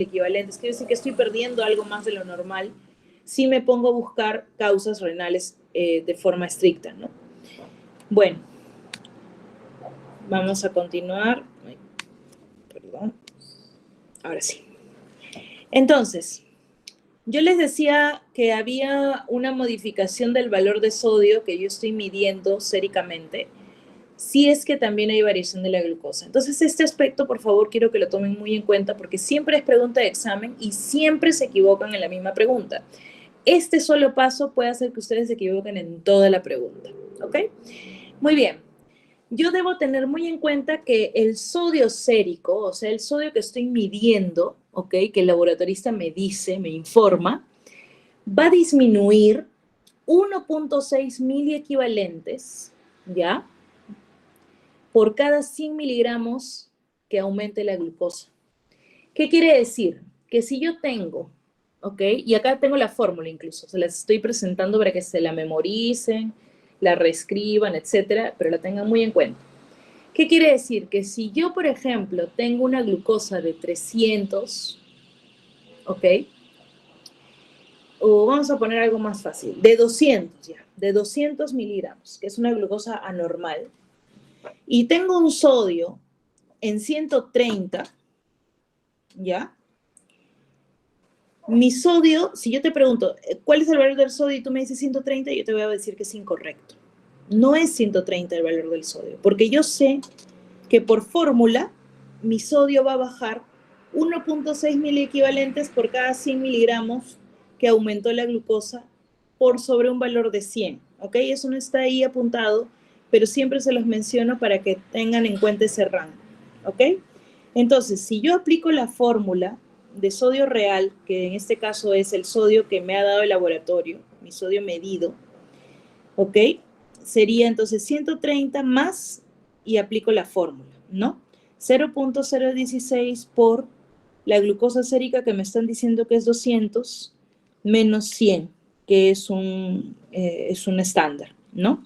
equivalentes, quiere decir que estoy perdiendo algo más de lo normal si me pongo a buscar causas renales de forma estricta, ¿no? Bueno, vamos a continuar. Ay, perdón. Ahora sí. Entonces, yo les decía que había una modificación del valor de sodio que yo estoy midiendo séricamente, si es que también hay variación de la glucosa. Entonces, este aspecto, por favor, quiero que lo tomen muy en cuenta porque siempre es pregunta de examen y siempre se equivocan en la misma pregunta. Este solo paso puede hacer que ustedes se equivoquen en toda la pregunta, ¿ok? Muy bien. Yo debo tener muy en cuenta que el sodio sérico, o sea, el sodio que estoy midiendo, ¿ok? Que el laboratorista me dice, me informa, va a disminuir 1.6 miliequivalentes, ¿ya? Por cada 100 miligramos que aumente la glucosa. ¿Qué quiere decir? Que si yo tengo, ¿ok? Y acá tengo la fórmula incluso, se las estoy presentando para que se la memoricen, la reescriban, etcétera, pero la tengan muy en cuenta. ¿Qué quiere decir? Que si yo, por ejemplo, tengo una glucosa de 300, ¿ok? O vamos a poner algo más fácil, de 200 ya, de 200 miligramos, que es una glucosa anormal, y tengo un sodio en 130, ¿ya? Mi sodio, si yo te pregunto, ¿cuál es el valor del sodio? Y tú me dices 130, yo te voy a decir que es incorrecto. No es 130 el valor del sodio, porque yo sé que por fórmula mi sodio va a bajar 1.6 miliequivalentes por cada 100 miligramos que aumentó la glucosa por sobre un valor de 100, ¿ok? Eso no está ahí apuntado, pero siempre se los menciono para que tengan en cuenta ese rango, ¿ok? Entonces, si yo aplico la fórmula de sodio real, que en este caso es el sodio que me ha dado el laboratorio, mi sodio medido, ¿ok? Sería entonces 130 más y aplico la fórmula, ¿no? 0.016 por la glucosa sérica que me están diciendo que es 200 menos 100, que es un estándar, ¿no?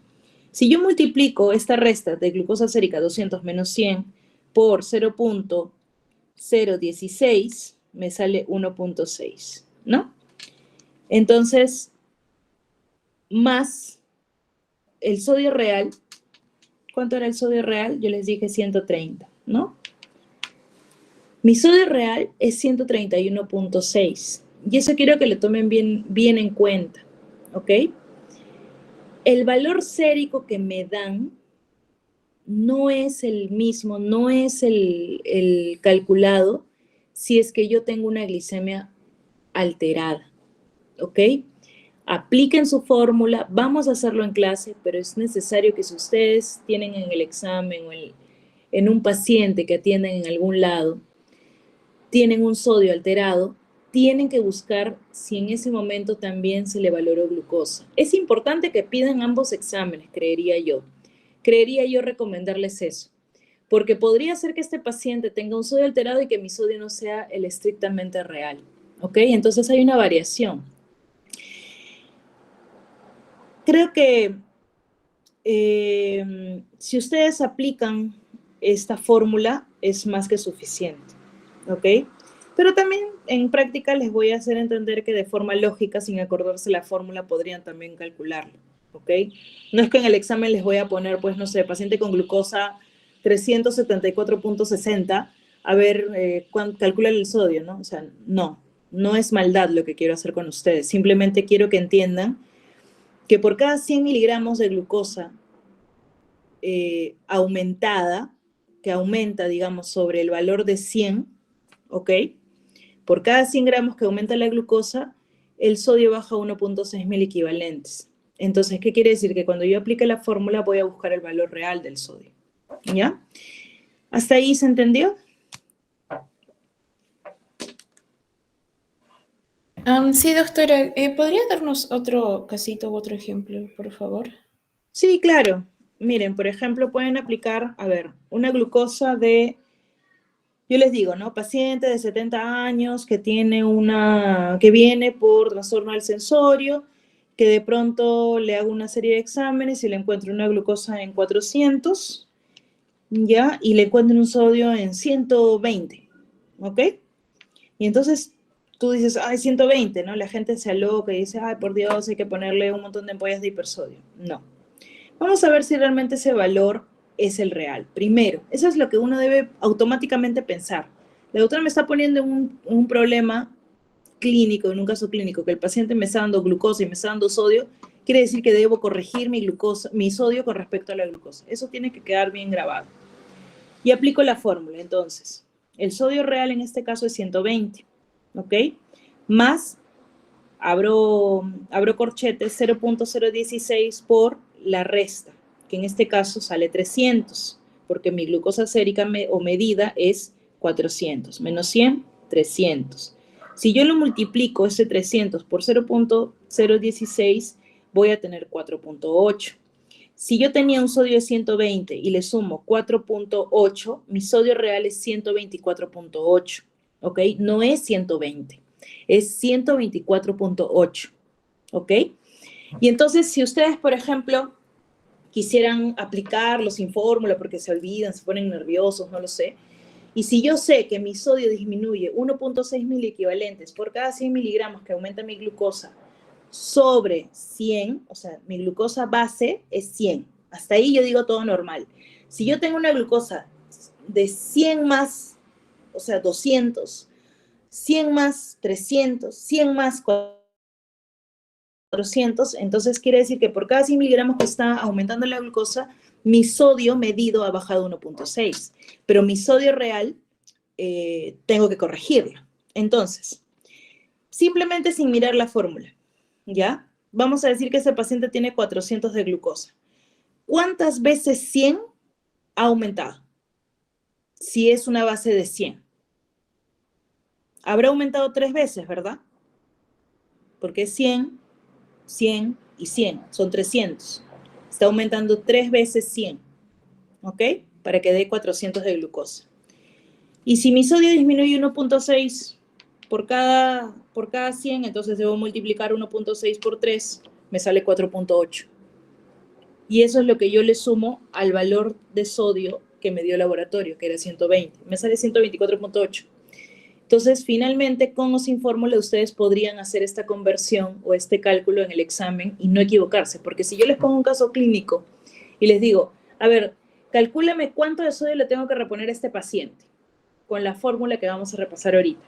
Si yo multiplico esta resta de glucosa sérica 200 menos 100 por 0.016, me sale 1.6, ¿no? Entonces, más el sodio real, ¿cuánto era el sodio real? Yo les dije 130, ¿no? Mi sodio real es 131.6 y eso quiero que lo tomen bien en cuenta, ¿ok? El valor sérico que me dan no es el mismo, no es el calculado si es que yo tengo una glicemia alterada, ¿ok? Apliquen su fórmula, vamos a hacerlo en clase, pero es necesario que si ustedes tienen en el examen o en un paciente que atienden en algún lado, tienen un sodio alterado, tienen que buscar si en ese momento también se le valoró glucosa. Es importante que pidan ambos exámenes, creería yo. Creería yo recomendarles eso, porque podría ser que este paciente tenga un sodio alterado y que mi sodio no sea el estrictamente real, ¿ok? Entonces hay una variación. Creo que si ustedes aplican esta fórmula es más que suficiente, ¿ok? Pero también en práctica les voy a hacer entender que de forma lógica, sin acordarse la fórmula, podrían también calcularlo, ¿ok? No es que en el examen les voy a poner, pues, no sé, paciente con glucosa 374.60, a ver, calcula el sodio, ¿no? O sea, no es maldad lo que quiero hacer con ustedes. Simplemente quiero que entiendan que por cada 100 miligramos de glucosa aumentada, que aumenta, digamos, sobre el valor de 100, ¿ok? Por cada 100 gramos que aumenta la glucosa, el sodio baja 1.6 mil equivalentes. Entonces, ¿qué quiere decir? Que cuando yo aplique la fórmula voy a buscar el valor real del sodio, ¿ya? ¿Hasta ahí se entendió? Sí, doctora, ¿podría darnos otro casito u otro ejemplo, por favor? Sí, claro. Miren, por ejemplo, pueden aplicar, a ver, una glucosa de, yo les digo, ¿no? Paciente de 70 años que que viene por trastorno del sensorio, que de pronto le hago una serie de exámenes y le encuentro una glucosa en 400, ¿ya? Y le encuentro un sodio en 120, ¿ok? Y entonces tú dices, ay, 120, ¿no? La gente se aloca y dice, ay, por Dios, hay que ponerle un montón de ampollas de hipersodio. No. Vamos a ver si realmente ese valor es el real. Primero, eso es lo que uno debe automáticamente pensar. La doctora me está poniendo un problema clínico, en un caso clínico, que el paciente me está dando glucosa y me está dando sodio, quiere decir que debo corregir mi glucosa, mi sodio con respecto a la glucosa. Eso tiene que quedar bien grabado. Y aplico la fórmula, entonces. El sodio real en este caso es 120, ¿ok? Más, abro corchetes, 0.016 por la resta, que en este caso sale 300, porque mi glucosa sérica o medida es 400, menos 100, 300. Si yo lo multiplico ese 300 por 0.016, voy a tener 4.8. Si yo tenía un sodio de 120 y le sumo 4.8, mi sodio real es 124.8, ¿ok? No es 120, es 124.8, ¿ok? Y entonces, si ustedes, por ejemplo, quisieran aplicarlo sin fórmula porque se olvidan, se ponen nerviosos, no lo sé, y si yo sé que mi sodio disminuye 1.6 miliequivalentes por cada 100 miligramos que aumenta mi glucosa sobre 100, o sea, mi glucosa base es 100. Hasta ahí yo digo todo normal. Si yo tengo una glucosa de 100 más, o sea, 200, 100 más 300, 100 más 400, entonces quiere decir que por cada 100 miligramos que está aumentando la glucosa, mi sodio medido ha bajado 1.6, pero mi sodio real tengo que corregirlo. Entonces, simplemente sin mirar la fórmula, ¿ya? Vamos a decir que ese paciente tiene 400 de glucosa. ¿Cuántas veces 100 ha aumentado? Si es una base de 100. Habrá aumentado 3 veces, ¿verdad? Porque es 100, 100 y 100. Son 300. Está aumentando 3 veces 100. ¿Ok? Para que dé 400 de glucosa. Y si mi sodio disminuye 1.6 por cada 100, entonces debo multiplicar 1.6 por 3, me sale 4.8. Y eso es lo que yo le sumo al valor de sodio que me dio el laboratorio, que era 120. Me sale 124.8. Entonces, finalmente, con o sin fórmula, ustedes podrían hacer esta conversión o este cálculo en el examen y no equivocarse. Porque si yo les pongo un caso clínico y les digo, a ver, calcúlame cuánto de sodio le tengo que reponer a este paciente con la fórmula que vamos a repasar ahorita.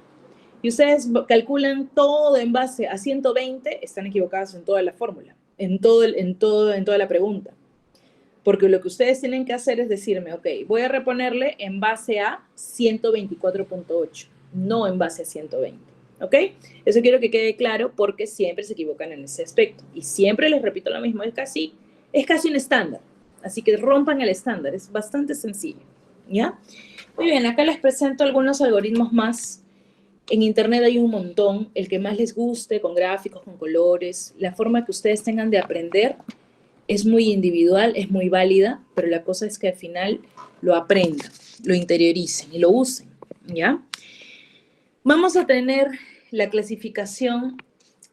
Y ustedes calculan todo en base a 120, están equivocados en toda la fórmula, en toda la pregunta. Porque lo que ustedes tienen que hacer es decirme, ok, voy a reponerle en base a 124.8, no en base a 120, ¿ok? Eso quiero que quede claro porque siempre se equivocan en ese aspecto. Y siempre les repito lo mismo, es casi un estándar. Así que rompan el estándar, es bastante sencillo, ¿ya? Muy bien, acá les presento algunos algoritmos más. En internet hay un montón, el que más les guste, con gráficos, con colores, la forma que ustedes tengan de aprender es muy individual, es muy válida, pero la cosa es que al final lo aprendan, lo interioricen y lo usen, ¿ya? Vamos a tener la clasificación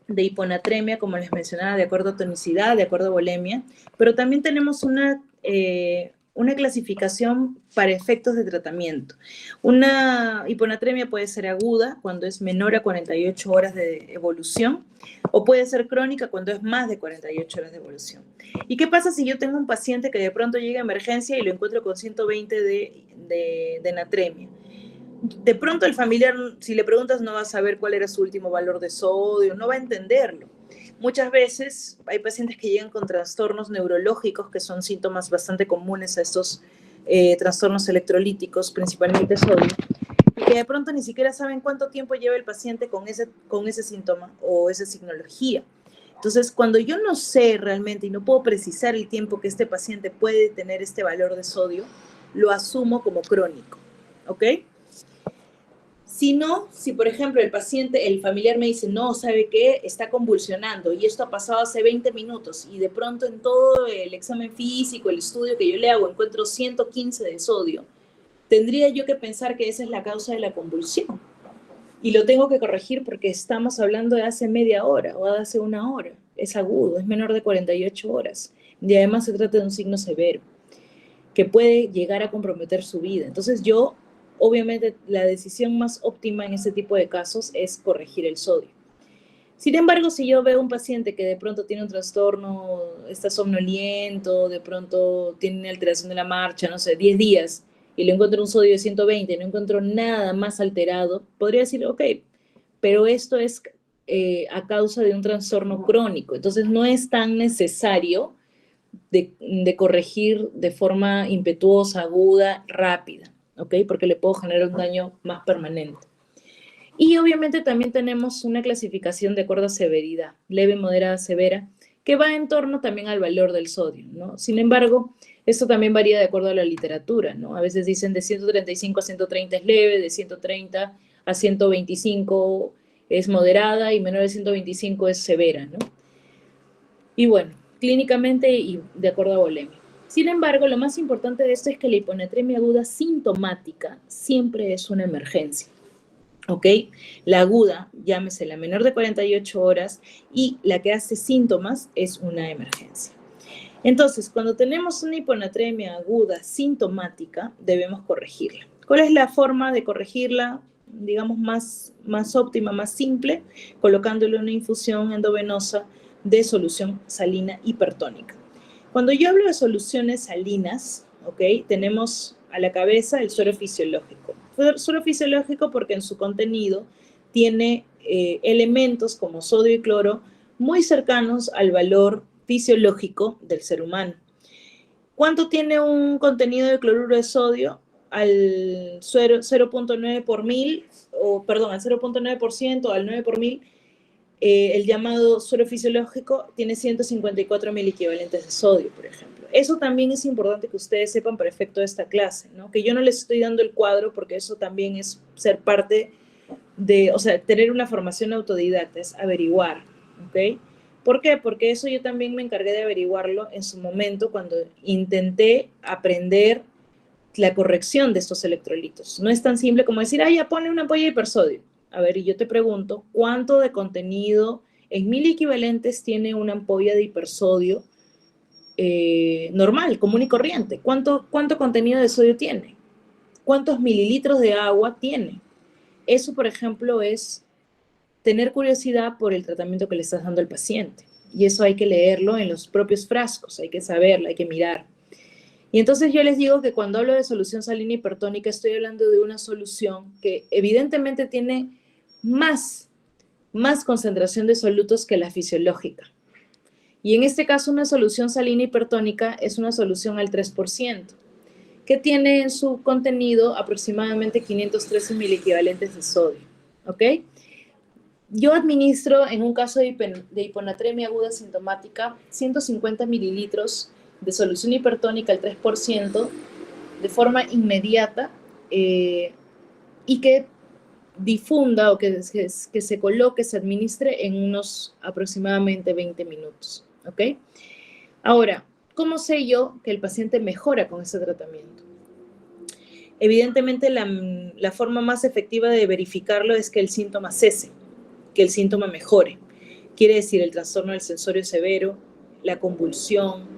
de hiponatremia, como les mencionaba, de acuerdo a tonicidad, de acuerdo a volemia, pero también tenemos una clasificación para efectos de tratamiento. Una hiponatremia puede ser aguda cuando es menor a 48 horas de evolución o puede ser crónica cuando es más de 48 horas de evolución. ¿Y qué pasa si yo tengo un paciente que de pronto llega a emergencia y lo encuentro con 120 de natremia? De pronto el familiar, si le preguntas, no va a saber cuál era su último valor de sodio, no va a entenderlo. Muchas veces hay pacientes que llegan con trastornos neurológicos, que son síntomas bastante comunes a estos trastornos electrolíticos, principalmente sodio, y que de pronto ni siquiera saben cuánto tiempo lleva el paciente con ese síntoma o esa signología. Entonces, cuando yo no sé realmente y no puedo precisar el tiempo que este paciente puede tener este valor de sodio, lo asumo como crónico, ¿ok? Si no, si por ejemplo el familiar me dice, no, ¿sabe qué? Está convulsionando y esto ha pasado hace 20 minutos y de pronto en todo el examen físico, el estudio que yo le hago, encuentro 115 de sodio, tendría yo que pensar que esa es la causa de la convulsión. Y lo tengo que corregir porque estamos hablando de hace media hora o de hace una hora. Es agudo, es menor de 48 horas. Y además se trata de un signo severo que puede llegar a comprometer su vida. Entonces yo obviamente la decisión más óptima en ese tipo de casos es corregir el sodio. Sin embargo, si yo veo un paciente que de pronto tiene un trastorno, está somnoliento, de pronto tiene una alteración de la marcha, no sé, 10 días, y le encuentro un sodio de 120 y no encuentro nada más alterado, podría decir, ok, pero esto es a causa de un trastorno crónico, entonces no es tan necesario de corregir de forma impetuosa, aguda, rápida, ¿ok? Porque le puedo generar un daño más permanente. Y obviamente también tenemos una clasificación de acuerdo a severidad, leve, moderada, severa, que va en torno también al valor del sodio, ¿no? Sin embargo, esto también varía de acuerdo a la literatura, ¿no? A veces dicen de 135 a 130 es leve, de 130 a 125 es moderada y menor de 125 es severa, ¿no? Y bueno, clínicamente y de acuerdo a volemia. Sin embargo, lo más importante de esto es que la hiponatremia aguda sintomática siempre es una emergencia. ¿Ok? La aguda, llámese la menor de 48 horas, y la que hace síntomas es una emergencia. Entonces, cuando tenemos una hiponatremia aguda sintomática, debemos corregirla. ¿Cuál es la forma de corregirla, digamos, más óptima, más simple? Colocándole una infusión endovenosa de solución salina hipertónica. Cuando yo hablo de soluciones salinas, ¿ok? Tenemos a la cabeza el suero fisiológico. Suero fisiológico porque en su contenido tiene elementos como sodio y cloro muy cercanos al valor fisiológico del ser humano. ¿Cuánto tiene un contenido de cloruro de sodio? Al 0.9 por mil, o perdón, al 0.9%, al 9 por mil, el llamado suero fisiológico tiene 154 mil equivalentes de sodio, por ejemplo. Eso también es importante que ustedes sepan para efecto de esta clase, ¿no? Que yo no les estoy dando el cuadro porque eso también es ser parte de, o sea, tener una formación autodidacta, es averiguar, ¿ok? ¿Por qué? Porque eso yo también me encargué de averiguarlo en su momento cuando intenté aprender la corrección de estos electrolitos. No es tan simple como decir, ya pone una ampolla de hipersodio. A ver, y yo te pregunto, ¿cuánto de contenido en 1000 equivalentes tiene una ampolla de hipersodio normal, común y corriente? ¿Cuánto contenido de sodio tiene? ¿Cuántos mililitros de agua tiene? Eso, por ejemplo, es tener curiosidad por el tratamiento que le estás dando al paciente. Y eso hay que leerlo en los propios frascos, hay que saberlo, hay que mirar. Y entonces yo les digo que cuando hablo de solución salina hipertónica estoy hablando de una solución que evidentemente tiene más concentración de solutos que la fisiológica. Y en este caso una solución salina hipertónica es una solución al 3%, que tiene en su contenido aproximadamente 513 mil equivalentes de sodio. ¿Ok? Yo administro en un caso de hiponatremia aguda sintomática 150 mililitros de solución hipertónica al 3% de forma inmediata y que difunda o que se coloque, se administre en unos aproximadamente 20 minutos. ¿Ok? Ahora, ¿cómo sé yo que el paciente mejora con ese tratamiento? Evidentemente, la forma más efectiva de verificarlo es que el síntoma cese, que el síntoma mejore. Quiere decir el trastorno del sensorio severo, la convulsión,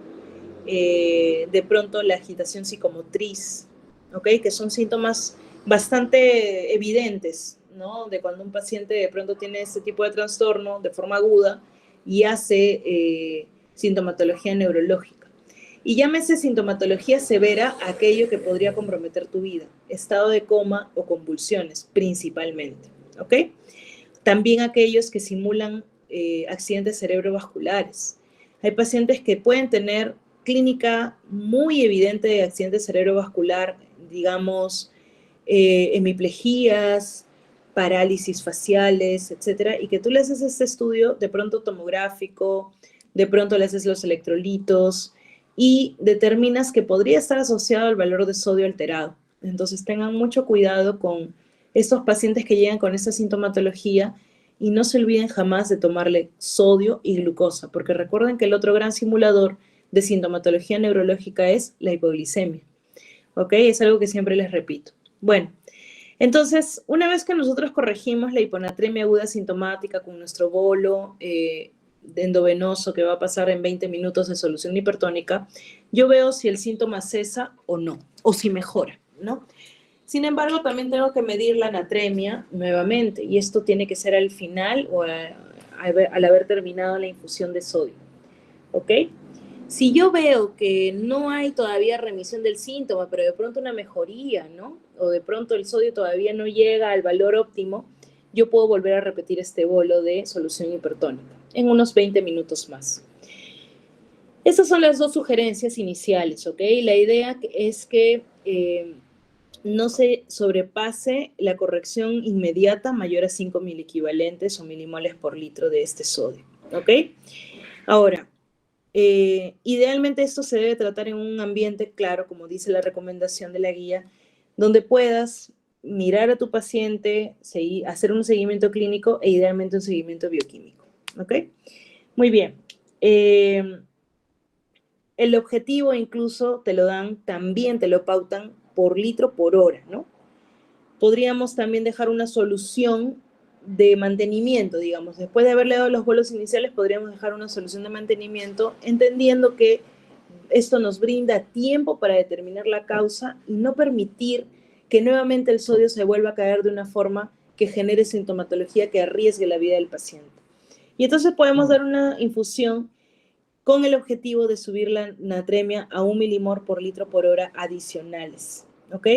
de pronto la agitación psicomotriz, ¿ok? Que son síntomas bastante evidentes, ¿no? De cuando un paciente de pronto tiene este tipo de trastorno de forma aguda y hace sintomatología neurológica. Y llámese sintomatología severa aquello que podría comprometer tu vida, estado de coma o convulsiones principalmente, ¿ok? También aquellos que simulan accidentes cerebrovasculares. Hay pacientes que pueden tener clínica muy evidente de accidente cerebrovascular, digamos, hemiplejías, parálisis faciales, etcétera, y que tú le haces este estudio de pronto tomográfico, de pronto le haces los electrolitos y determinas que podría estar asociado al valor de sodio alterado. Entonces tengan mucho cuidado con estos pacientes que llegan con esta sintomatología y no se olviden jamás de tomarle sodio y glucosa, porque recuerden que el otro gran simulador de sintomatología neurológica es la hipoglicemia. ¿Ok? Es algo que siempre les repito. Bueno, entonces, una vez que nosotros corregimos la hiponatremia aguda sintomática con nuestro bolo endovenoso que va a pasar en 20 minutos de solución hipertónica, yo veo si el síntoma cesa o no, o si mejora, ¿no? Sin embargo, también tengo que medir la natremia nuevamente, y esto tiene que ser al final o al haber terminado la infusión de sodio, ¿ok? Si yo veo que no hay todavía remisión del síntoma, pero de pronto una mejoría, ¿no? O de pronto el sodio todavía no llega al valor óptimo, yo puedo volver a repetir este bolo de solución hipertónica en unos 20 minutos más. Estas son las dos sugerencias iniciales, ¿ok? La idea es que no se sobrepase la corrección inmediata mayor a 5 miliequivalentes o milimoles por litro de este sodio, ¿ok? Ahora, idealmente esto se debe tratar en un ambiente claro, como dice la recomendación de la guía, donde puedas mirar a tu paciente, hacer un seguimiento clínico e idealmente un seguimiento bioquímico, ¿ok? Muy bien. El objetivo incluso te lo dan, también te lo pautan por litro por hora, ¿no? Podríamos también dejar una solución de mantenimiento, digamos. Después de haberle dado los bolos iniciales, podríamos dejar una solución de mantenimiento, entendiendo que esto nos brinda tiempo para determinar la causa y no permitir que nuevamente el sodio se vuelva a caer de una forma que genere sintomatología que arriesgue la vida del paciente. Y entonces podemos dar una infusión con el objetivo de subir la natremia a 1 milimol por litro por hora adicionales, ¿ok?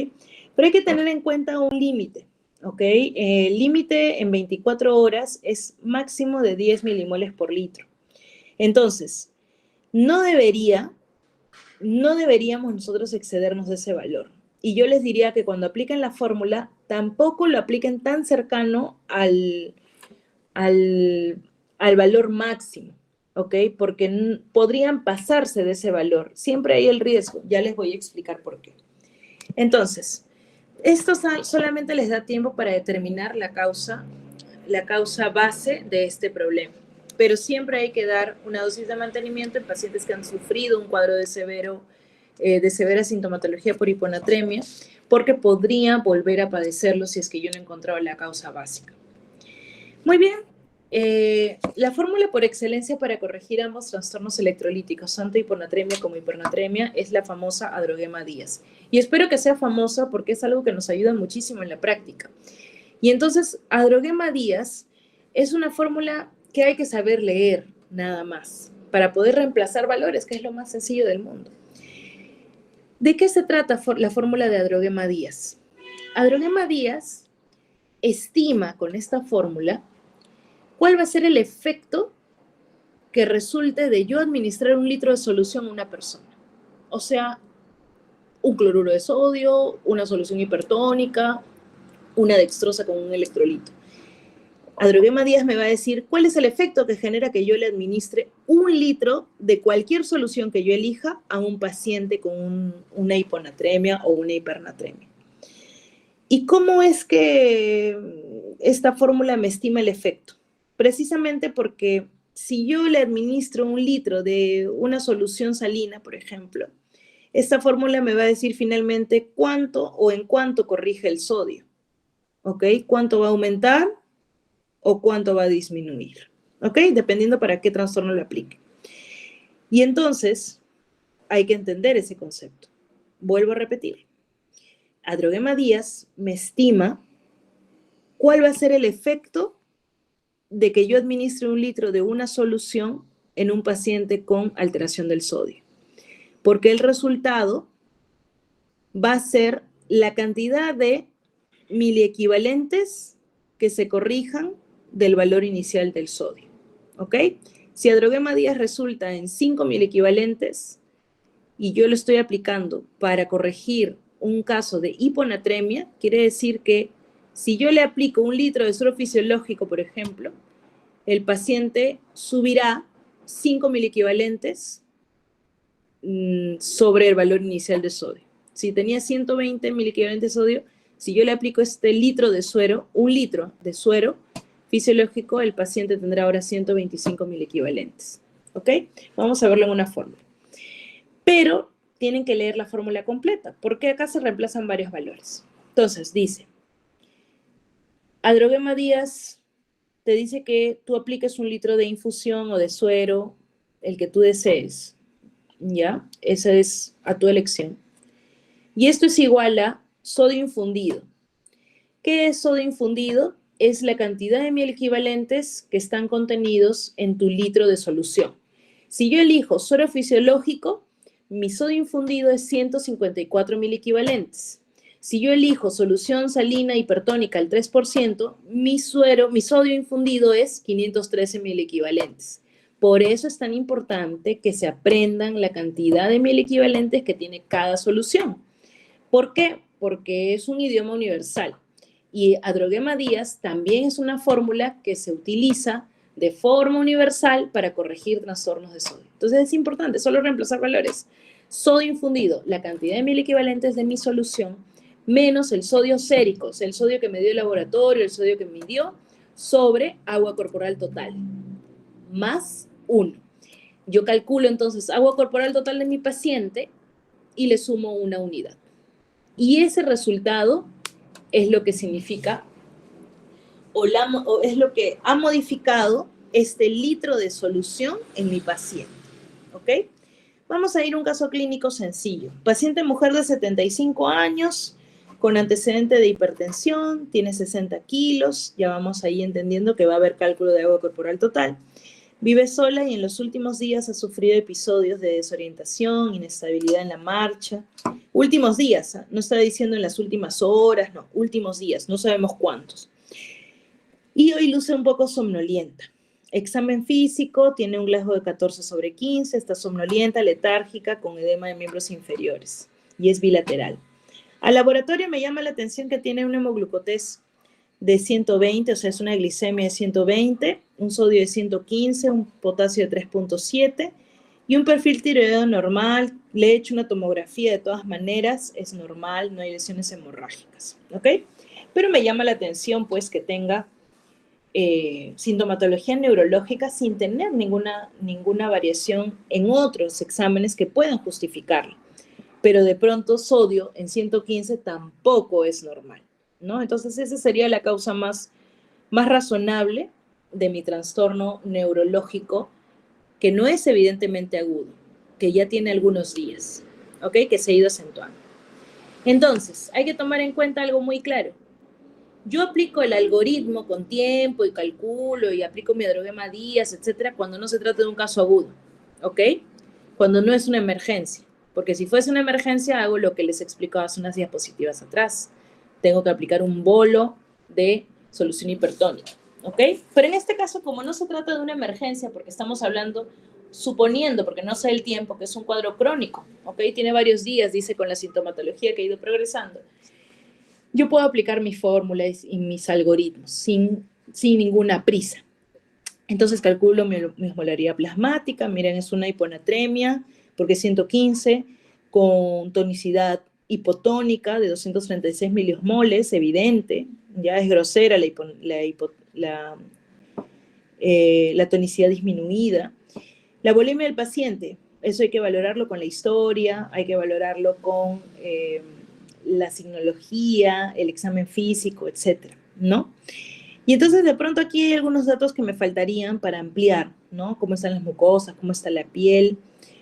Pero hay que tener en cuenta un límite, ¿ok? El límite en 24 horas es máximo de 10 milimoles por litro. Entonces, no deberíamos nosotros excedernos de ese valor. Y yo les diría que cuando apliquen la fórmula, tampoco lo apliquen tan cercano al valor máximo, ¿ok? Porque podrían pasarse de ese valor. Siempre hay el riesgo. Ya les voy a explicar por qué. Entonces, esto solamente les da tiempo para determinar la causa base de este problema. Pero siempre hay que dar una dosis de mantenimiento en pacientes que han sufrido un cuadro de severa sintomatología por hiponatremia, porque podría volver a padecerlo si es que yo no he encontrado la causa básica. Muy bien. La fórmula por excelencia para corregir ambos trastornos electrolíticos, tanto hiponatremia como hipernatremia, es la famosa Adroguema Díaz. Y espero que sea famosa porque es algo que nos ayuda muchísimo en la práctica. Y entonces, Adroguema Díaz es una fórmula que hay que saber leer nada más para poder reemplazar valores, que es lo más sencillo del mundo. ¿De qué se trata la fórmula de Adroguema Díaz? Adroguema Díaz estima con esta fórmula cuál va a ser el efecto que resulte de yo administrar 1 litro de solución a una persona. O sea, un cloruro de sodio, una solución hipertónica, una dextrosa con un electrolito. Adroguema Díaz me va a decir cuál es el efecto que genera que yo le administre 1 litro de cualquier solución que yo elija a un paciente con una hiponatremia o una hipernatremia. ¿Y cómo es que esta fórmula me estima el efecto? Precisamente porque si yo le administro 1 litro de una solución salina, por ejemplo, esta fórmula me va a decir finalmente cuánto o en cuánto corrige el sodio, ¿ok? ¿Cuánto va a aumentar o cuánto va a disminuir? ¿Ok? Dependiendo para qué trastorno le aplique. Y entonces hay que entender ese concepto. Vuelvo a repetir. Adroguema Díaz me estima cuál va a ser el efecto de que yo administre 1 litro de una solución en un paciente con alteración del sodio. Porque el resultado va a ser la cantidad de miliequivalentes que se corrijan del valor inicial del sodio. ¿Ok? Si Adroguema Díaz resulta en 5 miliequivalentes y yo lo estoy aplicando para corregir un caso de hiponatremia, quiere decir que si yo le aplico 1 litro de suero fisiológico, por ejemplo, el paciente subirá 5 miliequivalentes sobre el valor inicial de sodio. Si tenía 120 miliequivalentes de sodio, si yo le aplico este litro de suero, 1 litro de suero fisiológico, el paciente tendrá ahora 125 miliequivalentes. ¿Ok? Vamos a verlo en una fórmula. Pero tienen que leer la fórmula completa, porque acá se reemplazan varios valores. Entonces, dice, Adroguema Díaz te dice que tú apliques 1 litro de infusión o de suero, el que tú desees, ¿ya? Esa es a tu elección. Y esto es igual a sodio infundido. ¿Qué es sodio infundido? Es la cantidad de miel equivalentes que están contenidos en tu litro de solución. Si yo elijo suero fisiológico, mi sodio infundido es 154 mil equivalentes. Si yo elijo solución salina hipertónica al 3%, mi sodio infundido es 513 mil equivalentes. Por eso es tan importante que se aprendan la cantidad de miel equivalentes que tiene cada solución. ¿Por qué? Porque es un idioma universal. Y Adroguema Díaz también es una fórmula que se utiliza de forma universal para corregir trastornos de sodio. Entonces es importante solo reemplazar valores. Sodio infundido, la cantidad de miel equivalentes de mi solución, menos el sodio sérico, o sea, el sodio que me dio el laboratorio, el sodio que me dio, sobre agua corporal total, más 1. Yo calculo entonces agua corporal total de mi paciente y le sumo una unidad. Y ese resultado es lo que significa o es lo que ha modificado este litro de solución en mi paciente. ¿Ok? Vamos a ir a un caso clínico sencillo. Paciente mujer de 75 años, con antecedente de hipertensión, tiene 60 kilos, ya vamos ahí entendiendo que va a haber cálculo de agua corporal total. Vive sola y en los últimos días ha sufrido episodios de desorientación, inestabilidad en la marcha. Últimos días, ¿eh? No está diciendo en las últimas horas, no, últimos días, no sabemos cuántos. Y hoy luce un poco somnolienta. Examen físico, tiene un Glasgow de 14/15, está somnolienta, letárgica, con edema de miembros inferiores y es bilateral. Al laboratorio me llama la atención que tiene un hemoglucotés de 120, o sea, es una glicemia de 120, un sodio de 115, un potasio de 3.7 y un perfil tiroideo normal. Le he hecho una tomografía de todas maneras, es normal, no hay lesiones hemorrágicas, ¿ok? Pero me llama la atención, pues, que tenga sintomatología neurológica sin tener ninguna variación en otros exámenes que puedan justificarlo. Pero de pronto sodio en 115 tampoco es normal, ¿no? Entonces esa sería la causa más razonable de mi trastorno neurológico, que no es evidentemente agudo, que ya tiene algunos días, ¿ok? Que se ha ido acentuando. Entonces, hay que tomar en cuenta algo muy claro. Yo aplico el algoritmo con tiempo y calculo y aplico mi Adroguema Díaz, etcétera, cuando no se trata de un caso agudo, ¿ok? Cuando no es una emergencia. Porque si fuese una emergencia, hago lo que les explicaba hace unas diapositivas atrás. Tengo que aplicar un bolo de solución hipertónica, ¿ok? Pero en este caso, como no se trata de una emergencia, porque estamos hablando, suponiendo, porque no sé el tiempo, que es un cuadro crónico, ¿ok? Tiene varios días, dice, con la sintomatología que ha ido progresando. Yo puedo aplicar mis fórmulas y mis algoritmos sin ninguna prisa. Entonces calculo mi osmolaridad plasmática, miren, es una hiponatremia, porque es 115, con tonicidad hipotónica de 236 miliosmoles, evidente, ya es grosera la tonicidad disminuida. La volemia del paciente, eso hay que valorarlo con la historia, hay que valorarlo con la signología, el examen físico, etcétera, ¿no? Y entonces de pronto aquí hay algunos datos que me faltarían para ampliar, ¿no? Cómo están las mucosas, cómo está la piel.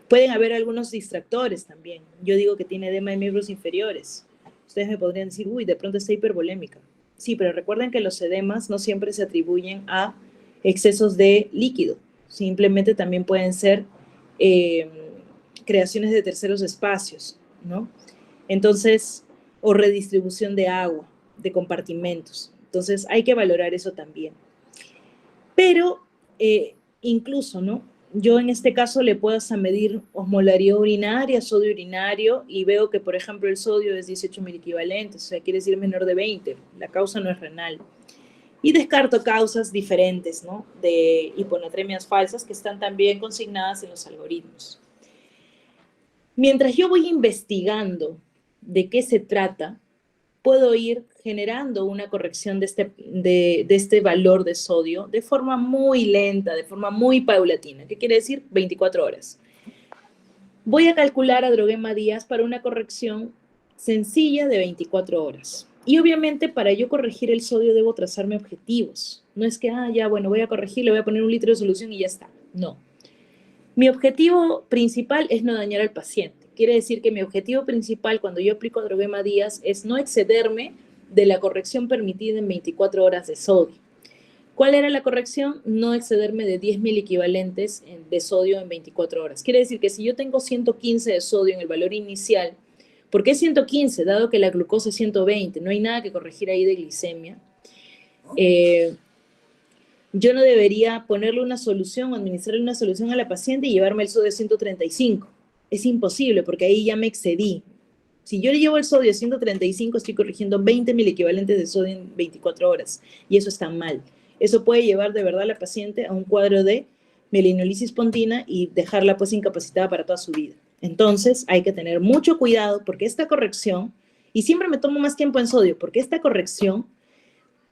Pueden haber algunos distractores también. Yo digo que tiene edema de miembros inferiores. Ustedes me podrían decir, uy, de pronto está hipervolémica. Sí, pero recuerden que los edemas no siempre se atribuyen a excesos de líquido. Simplemente también pueden ser creaciones de terceros espacios, ¿no? Entonces, o redistribución de agua, de compartimentos. Entonces, hay que valorar eso también. Pero, incluso, ¿no? Yo en este caso le puedo hasta medir osmolaridad urinaria, sodio urinario, y veo que, por ejemplo, el sodio es 18 miliequivalentes, o sea, quiere decir menor de 20. La causa no es renal. Y descarto causas diferentes, ¿no? De hiponatremias falsas que están también consignadas en los algoritmos. Mientras yo voy investigando de qué se trata, puedo ir generando una corrección de este valor de sodio de forma muy lenta, de forma muy paulatina. ¿Qué quiere decir? 24 horas. Voy a calcular Adroguema Díaz para una corrección sencilla de 24 horas. Y obviamente para yo corregir el sodio debo trazarme objetivos. No es que, ya, bueno, voy a corregir, le voy a poner un litro de solución y ya está. No. Mi objetivo principal es no dañar al paciente. Quiere decir que mi objetivo principal cuando yo aplico Adroguema Díaz es no excederme de la corrección permitida en 24 horas de sodio. ¿Cuál era la corrección? No excederme de 10.000 equivalentes de sodio en 24 horas. Quiere decir que si yo tengo 115 de sodio en el valor inicial, ¿por qué 115? Dado que la glucosa es 120, no hay nada que corregir ahí de glicemia. Yo no debería ponerle una solución o administrarle una solución a la paciente y llevarme el sodio a 135. Es imposible porque ahí ya me excedí. Si yo le llevo el sodio a 135, estoy corrigiendo 20.000 equivalentes de sodio en 24 horas y eso está mal. Eso puede llevar de verdad a la paciente a un cuadro de melinolisis pontina y dejarla pues incapacitada para toda su vida. Entonces hay que tener mucho cuidado porque esta corrección, y siempre me tomo más tiempo en sodio, porque esta corrección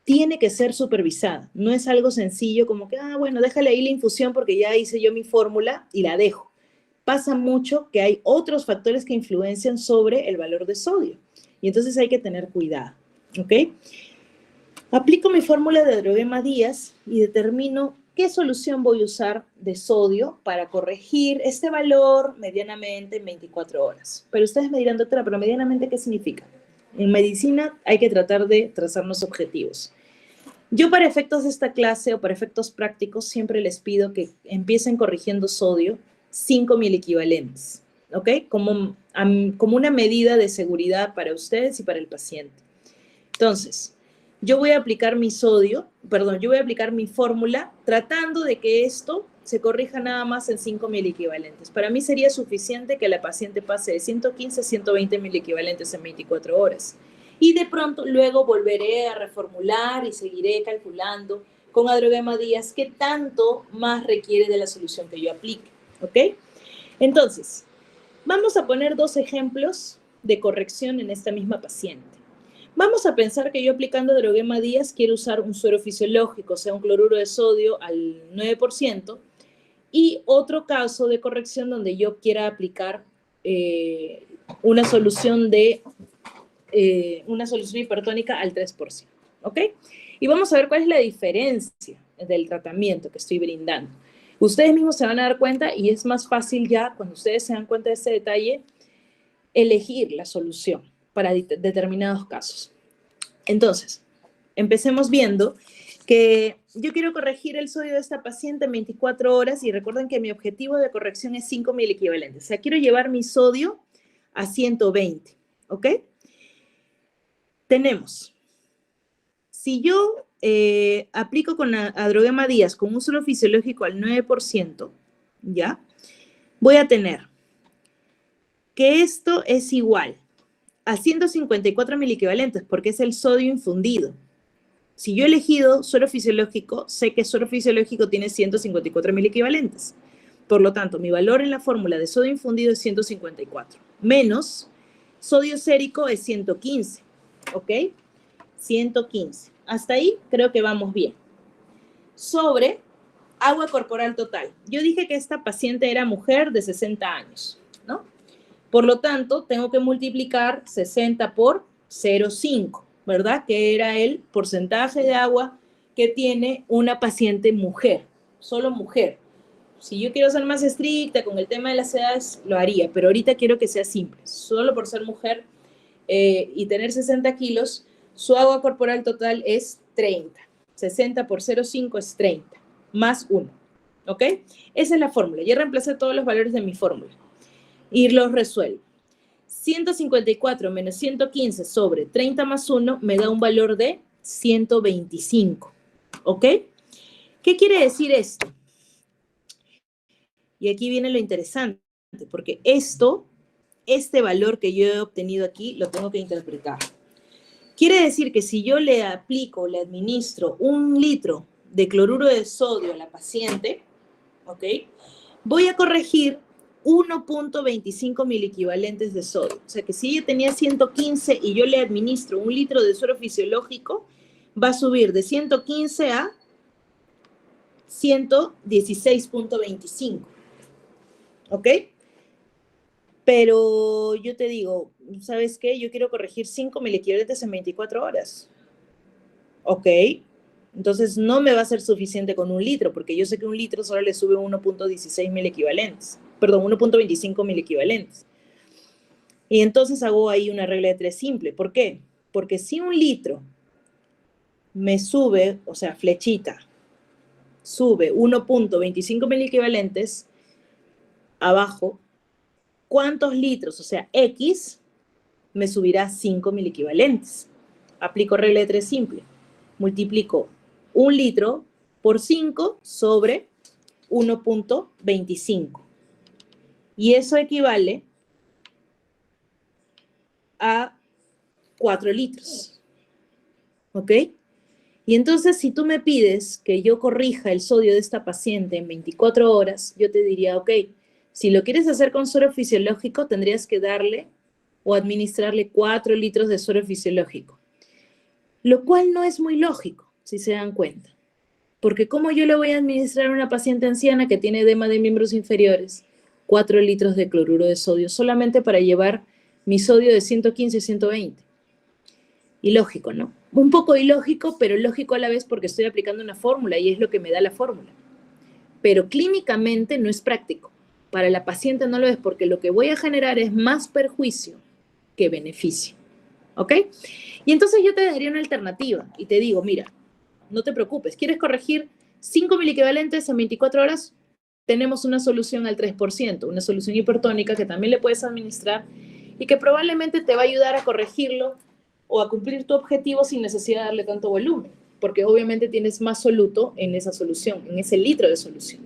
tiene que ser supervisada. No es algo sencillo como que, bueno, déjale ahí la infusión porque ya hice yo mi fórmula y la dejo. Pasa mucho que hay otros factores que influencian sobre el valor de sodio. Y entonces hay que tener cuidado, ¿ok? Aplico mi fórmula de Adroguema Díaz y determino qué solución voy a usar de sodio para corregir este valor medianamente en 24 horas. Pero ustedes me dirán, doctora, ¿pero medianamente qué significa? En medicina hay que tratar de trazarnos objetivos. Yo para efectos de esta clase o para efectos prácticos siempre les pido que empiecen corrigiendo sodio 5.000 equivalentes, ¿ok? Como una medida de seguridad para ustedes y para el paciente. Entonces, yo voy a aplicar mi fórmula tratando de que esto se corrija nada más en 5.000 equivalentes. Para mí sería suficiente que la paciente pase de 115 a 120.000 equivalentes en 24 horas. Y de pronto luego volveré a reformular y seguiré calculando con Adroguema Díaz qué tanto más requiere de la solución que yo aplique, ¿ok? Entonces, vamos a poner 2 ejemplos de corrección en esta misma paciente. Vamos a pensar que yo aplicando Adroguema Díaz quiero usar un suero fisiológico, o sea, un cloruro de sodio al 9%, y otro caso de corrección donde yo quiera aplicar una solución hipertónica al 3%, ¿ok? Y vamos a ver cuál es la diferencia del tratamiento que estoy brindando. Ustedes mismos se van a dar cuenta y es más fácil ya, cuando ustedes se dan cuenta de este detalle, elegir la solución para determinados casos. Entonces, empecemos viendo que yo quiero corregir el sodio de esta paciente en 24 horas y recuerden que mi objetivo de corrección es 5.000 equivalentes. O sea, quiero llevar mi sodio a 120, ¿ok? Tenemos, si yo aplico con Adroguema Díaz con un suero fisiológico al 9%, ¿ya? Voy a tener que esto es igual a 154 equivalentes porque es el sodio infundido. Si yo he elegido suero fisiológico, sé que suero fisiológico tiene 154 equivalentes. Por lo tanto, mi valor en la fórmula de sodio infundido es 154. Menos sodio sérico es 115. ¿Ok? 115. Hasta ahí creo que vamos bien. Sobre agua corporal total. Yo dije que esta paciente era mujer de 60 años, ¿no? Por lo tanto, tengo que multiplicar 60 por 0,5, ¿verdad? Que era el porcentaje de agua que tiene una paciente mujer, solo mujer. Si yo quiero ser más estricta con el tema de las edades, lo haría, pero ahorita quiero que sea simple. Solo por ser mujer y tener 60 kilos, su agua corporal total es 30. 60 por 0,5 es 30, más 1, ¿ok? Esa es la fórmula. Ya reemplacé todos los valores de mi fórmula y los resuelvo. 154 menos 115 sobre 30 más 1 me da un valor de 125, ¿ok? ¿Qué quiere decir esto? Y aquí viene lo interesante, porque este valor que yo he obtenido aquí, lo tengo que interpretar. Quiere decir que si yo le aplico, le administro 1 litro de cloruro de sodio a la paciente, ¿ok? Voy a corregir 1.25 equivalentes de sodio. O sea que si ella tenía 115 y yo le administro 1 litro de suero fisiológico, va a subir de 115 a 116.25. ¿Ok? Pero yo te digo, ¿sabes qué? Yo quiero corregir 5.000 equivalentes en 24 horas. ¿Ok? Entonces no me va a ser suficiente con 1 litro, porque yo sé que 1 litro solo le sube 1.16 equivalentes. Perdón, 1.25 equivalentes. Y entonces hago ahí una regla de 3 simple. ¿Por qué? Porque si un litro me sube, o sea, flechita, sube 1.25 miliequivalentes, abajo, ¿cuántos litros? O sea, X me subirá 5 miliequivalentes. Aplico regla de 3 simple. Multiplico 1 litro por 5 sobre 1.25. Y eso equivale a 4 litros. ¿Ok? Y entonces, si tú me pides que yo corrija el sodio de esta paciente en 24 horas, yo te diría, ok, si lo quieres hacer con suero fisiológico, tendrías que darle o administrarle 4 litros de suero fisiológico. Lo cual no es muy lógico, si se dan cuenta. Porque ¿cómo yo le voy a administrar a una paciente anciana que tiene edema de miembros inferiores 4 litros de cloruro de sodio solamente para llevar mi sodio de 115 a 120? Ilógico, ¿no? Un poco ilógico, pero lógico a la vez porque estoy aplicando una fórmula y es lo que me da la fórmula. Pero clínicamente no es práctico. Para la paciente no lo es porque lo que voy a generar es más perjuicio que beneficio. ¿Ok? Y entonces yo te daría una alternativa y te digo, mira, no te preocupes, ¿quieres corregir 5 miliequivalentes en 24 horas? Tenemos una solución al 3%, una solución hipertónica que también le puedes administrar y que probablemente te va a ayudar a corregirlo o a cumplir tu objetivo sin necesidad de darle tanto volumen, porque obviamente tienes más soluto en esa solución, en ese litro de solución.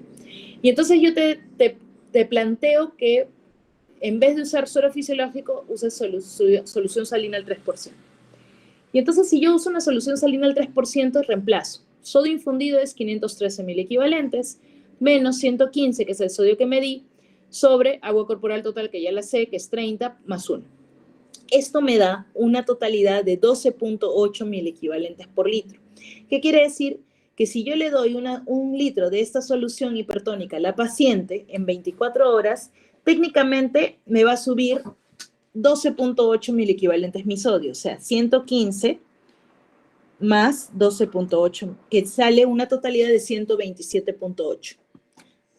Y entonces yo te planteo que en vez de usar suero fisiológico, uses solución salina al 3%. Y entonces si yo uso una solución salina al 3%, reemplazo. Sodio infundido es 513 miliequivalentes, menos 115, que es el sodio que medí, sobre agua corporal total, que ya la sé, que es 30, más 1. Esto me da una totalidad de 12.8 miliequivalentes por litro. ¿Qué quiere decir? Que si yo le doy un litro de esta solución hipertónica a la paciente en 24 horas, técnicamente me va a subir 12.8 miliequivalentes mi sodio, o sea, 115 más 12.8, que sale una totalidad de 127.8.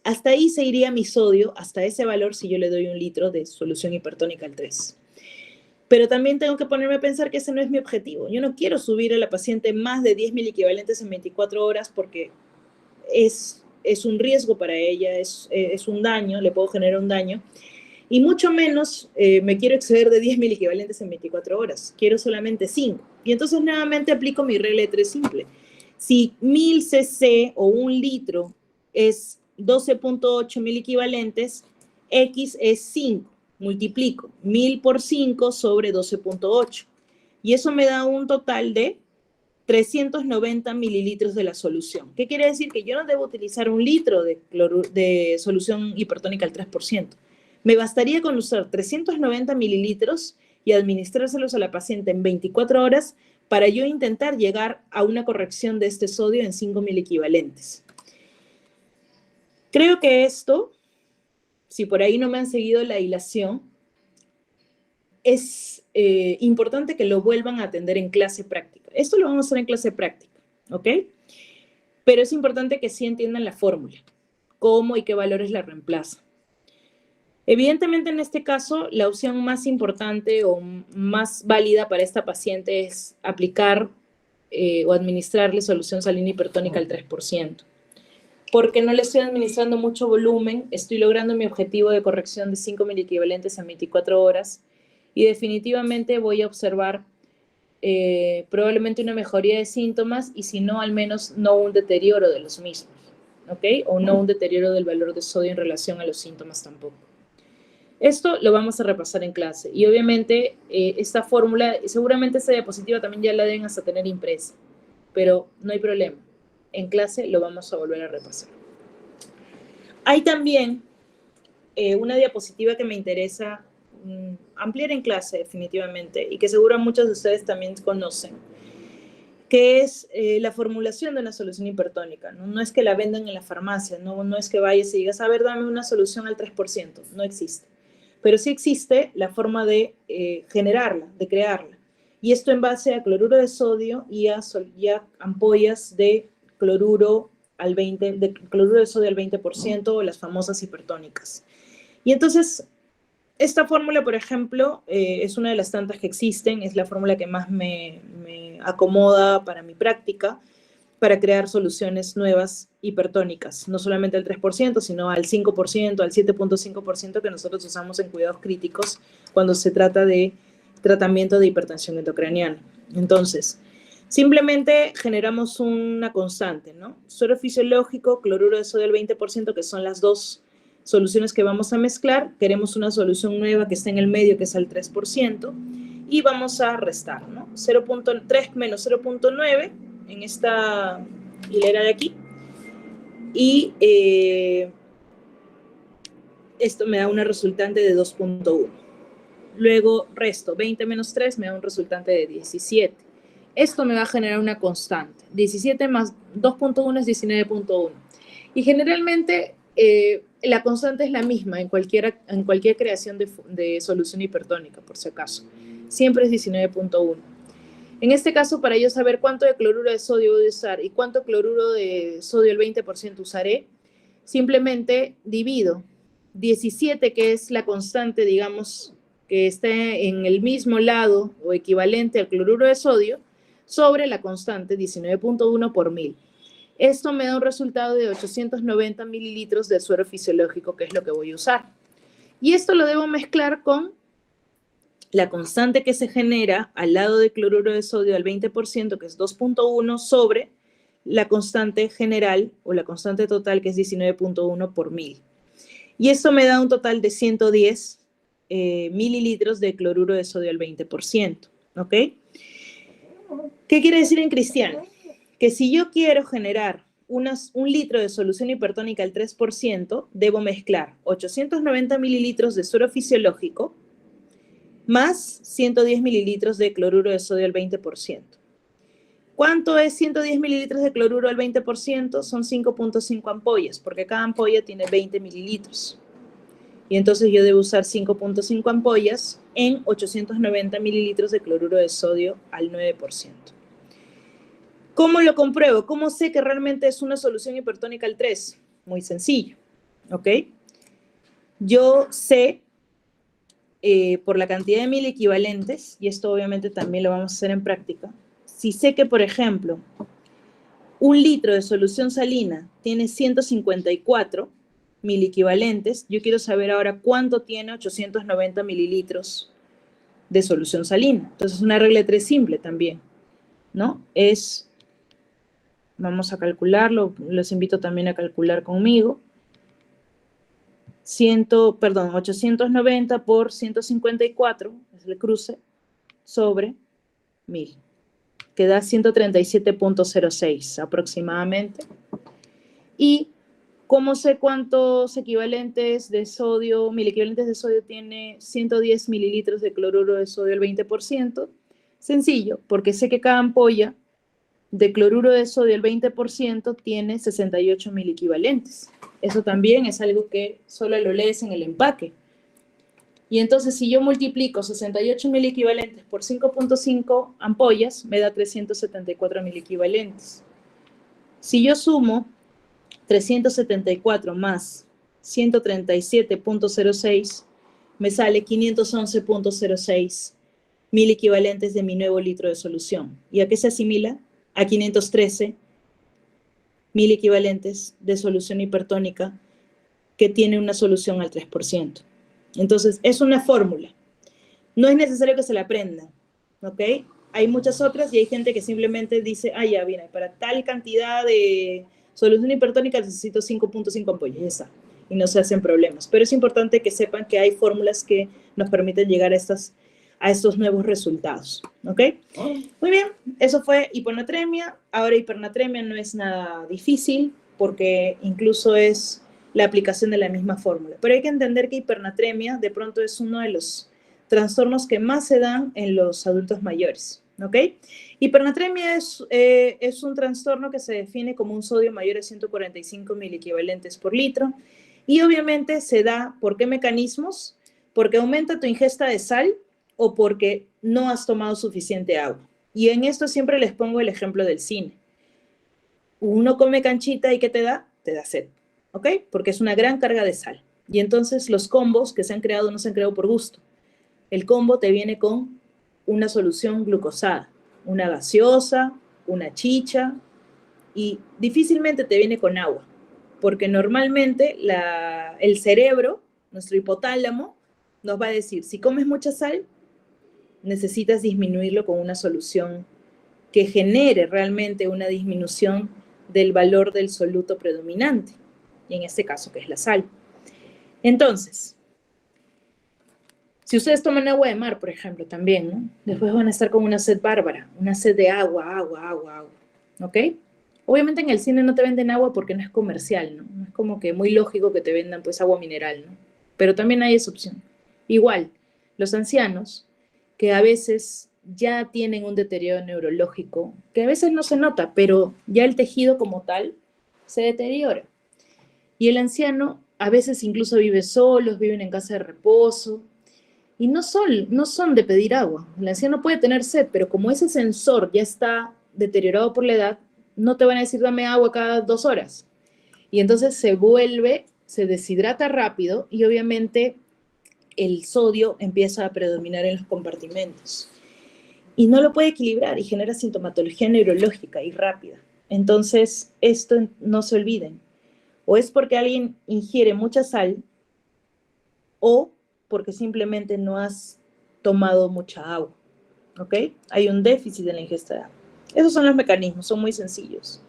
Hasta ahí se iría mi sodio, hasta ese valor, si yo le doy un litro de solución hipertónica al 3. Pero también tengo que ponerme a pensar que ese no es mi objetivo. Yo no quiero subir a la paciente más de 10 miliequivalentes en 24 horas porque es un riesgo para ella, es un daño, le puedo generar un daño. Y mucho menos me quiero exceder de 10 miliequivalentes en 24 horas. Quiero solamente 5. Y entonces nuevamente aplico mi regla de 3 simple. Si 1000 cc o 1 litro es 12.8 miliequivalentes, X es 5. Multiplico 1000 por 5 sobre 12.8. Y eso me da un total de 390 mililitros de la solución. ¿Qué quiere decir? Que yo no debo utilizar un litro de solución hipertónica al 3%. Me bastaría con usar 390 mililitros y administrárselos a la paciente en 24 horas para yo intentar llegar a una corrección de este sodio en 5 miliequivalentes. Creo que esto, si por ahí no me han seguido la hilación, es importante que lo vuelvan a atender en clase práctica. Esto lo vamos a hacer en clase práctica, ¿ok? Pero es importante que sí entiendan la fórmula, cómo y qué valores la reemplazan. Evidentemente, en este caso, la opción más importante o más válida para esta paciente es aplicar o administrarle solución salina hipertónica al 3%. Porque no le estoy administrando mucho volumen, estoy logrando mi objetivo de corrección de 5 miliequivalentes en 24 horas y definitivamente voy a observar probablemente una mejoría de síntomas y si no, al menos no un deterioro de los mismos, ¿ok? O no un deterioro del valor de sodio en relación a los síntomas tampoco. Esto lo vamos a repasar en clase y obviamente esta fórmula, seguramente esta diapositiva también ya la deben hasta tener impresa, pero no hay problema. En clase lo vamos a volver a repasar. Hay también una diapositiva que me interesa ampliar en clase definitivamente y que seguro muchos de ustedes también conocen, que es la formulación de una solución hipertónica. No es que la vendan en la farmacia, no es que vayas y digas, a ver, dame una solución al 3%, no existe. Pero sí existe la forma de generarla, de crearla. Y esto en base a cloruro de sodio y a ampollas de cloruro de sodio al 20% o las famosas hipertónicas. Y entonces, esta fórmula, por ejemplo, es una de las tantas que existen, es la fórmula que más me acomoda para mi práctica, para crear soluciones nuevas hipertónicas, no solamente al 3%, sino al 5%, al 7.5% que nosotros usamos en cuidados críticos cuando se trata de tratamiento de hipertensión intracraniana. Entonces, simplemente generamos una constante, ¿no? Suero fisiológico, cloruro de sodio al 20%, que son las dos soluciones que vamos a mezclar. Queremos una solución nueva que esté en el medio, que es al 3%, y vamos a restar, ¿no? 0.3 menos 0.9 en esta hilera de aquí, y esto me da una resultante de 2.1. Luego resto 20 menos 3 me da un resultante de 17. Esto me va a generar una constante. 17 más 2.1 es 19.1. Y generalmente la constante es la misma en cualquier creación de solución hipertónica, por si acaso. Siempre es 19.1. En este caso, para yo saber cuánto de cloruro de sodio voy a usar y cuánto cloruro de sodio el 20% usaré, simplemente divido 17, que es la constante, digamos, que esté en el mismo lado o equivalente al cloruro de sodio, sobre la constante 19.1 por 1000. Esto me da un resultado de 890 mililitros de suero fisiológico, que es lo que voy a usar. Y esto lo debo mezclar con la constante que se genera al lado de cloruro de sodio al 20%, que es 2.1, sobre la constante general o la constante total, que es 19.1 por 1000. Y esto me da un total de 110 mililitros de cloruro de sodio al 20%. ¿Ok? ¿Qué quiere decir en cristiano? Que si yo quiero generar un litro de solución hipertónica al 3%, debo mezclar 890 mililitros de suero fisiológico más 110 mililitros de cloruro de sodio al 20%. ¿Cuánto es 110 mililitros de cloruro al 20%? Son 5.5 ampollas, porque cada ampolla tiene 20 mililitros. Y entonces yo debo usar 5.5 ampollas en 890 mililitros de cloruro de sodio al 9%. ¿Cómo lo compruebo? ¿Cómo sé que realmente es una solución hipertónica al 3? Muy sencillo, ¿ok? Yo sé por la cantidad de 1000 equivalentes, y esto obviamente también lo vamos a hacer en práctica, si sé que, por ejemplo, un litro de solución salina tiene 154 mil equivalentes, yo quiero saber ahora cuánto tiene 890 mililitros de solución salina. Entonces, una regla de 3 simple también, ¿no? Vamos a calcularlo, los invito también a calcular conmigo. 890 por 154, es el cruce, sobre 1000, que da 137.06 aproximadamente. Y ¿cómo sé cuántos equivalentes de sodio, 1000 equivalentes de sodio tiene 110 mililitros de cloruro de sodio al 20%? Sencillo, porque sé que cada ampolla de cloruro de sodio al 20% tiene 68 mil equivalentes. Eso también es algo que solo lo lees en el empaque. Y entonces, si yo multiplico 68 mil equivalentes por 5.5 ampollas, me da 374 mil equivalentes. Si yo sumo 374 más 137.06, me sale 511.06 mil equivalentes de mi nuevo litro de solución. ¿Y a qué se asimila? A 513 mil equivalentes de solución hipertónica que tiene una solución al 3%. Entonces, es una fórmula. No es necesario que se la aprendan, ¿ok? Hay muchas otras y hay gente que simplemente dice, ah, ya, viene, para tal cantidad de solución hipertónica necesito 5.5 ampollas, ya está. Y no se hacen problemas. Pero es importante que sepan que hay fórmulas que nos permiten llegar a estos nuevos resultados, ¿ok? Muy bien, eso fue hiponatremia. Ahora hipernatremia no es nada difícil porque incluso es la aplicación de la misma fórmula. Pero hay que entender que hipernatremia de pronto es uno de los trastornos que más se dan en los adultos mayores, ¿ok? Hipernatremia es un trastorno que se define como un sodio mayor a 145 miliequivalentes por litro y obviamente se da, ¿por qué mecanismos? Porque aumenta tu ingesta de sal o porque no has tomado suficiente agua. Y en esto siempre les pongo el ejemplo del cine. Uno come canchita y ¿qué te da? Te da sed, ¿ok? Porque es una gran carga de sal. Y entonces los combos que se han creado no se han creado por gusto. El combo te viene con una solución glucosada, una gaseosa, una chicha, y difícilmente te viene con agua, porque normalmente el cerebro, nuestro hipotálamo, nos va a decir, si comes mucha sal, necesitas disminuirlo con una solución que genere realmente una disminución del valor del soluto predominante, y en este caso que es la sal. Entonces, si ustedes toman agua de mar, por ejemplo, también, ¿no? Después van a estar con una sed bárbara, una sed de agua, ¿ok? Obviamente en el cine no te venden agua porque no es comercial, ¿no? No es como que muy lógico que te vendan pues agua mineral, ¿no? Pero también hay esa opción. Igual, los ancianos, que a veces ya tienen un deterioro neurológico, que a veces no se nota, pero ya el tejido como tal se deteriora. Y el anciano a veces incluso vive solos, viven en casa de reposo, y no son de pedir agua. El anciano puede tener sed, pero como ese sensor ya está deteriorado por la edad, no te van a decir dame agua cada 2 horas. Y entonces se deshidrata rápido y obviamente el sodio empieza a predominar en los compartimentos. Y no lo puede equilibrar y genera sintomatología neurológica y rápida. Entonces, esto no se olviden. O es porque alguien ingiere mucha sal o porque simplemente no has tomado mucha agua, ¿ok? Hay un déficit en la ingesta de agua. Esos son los mecanismos, son muy sencillos.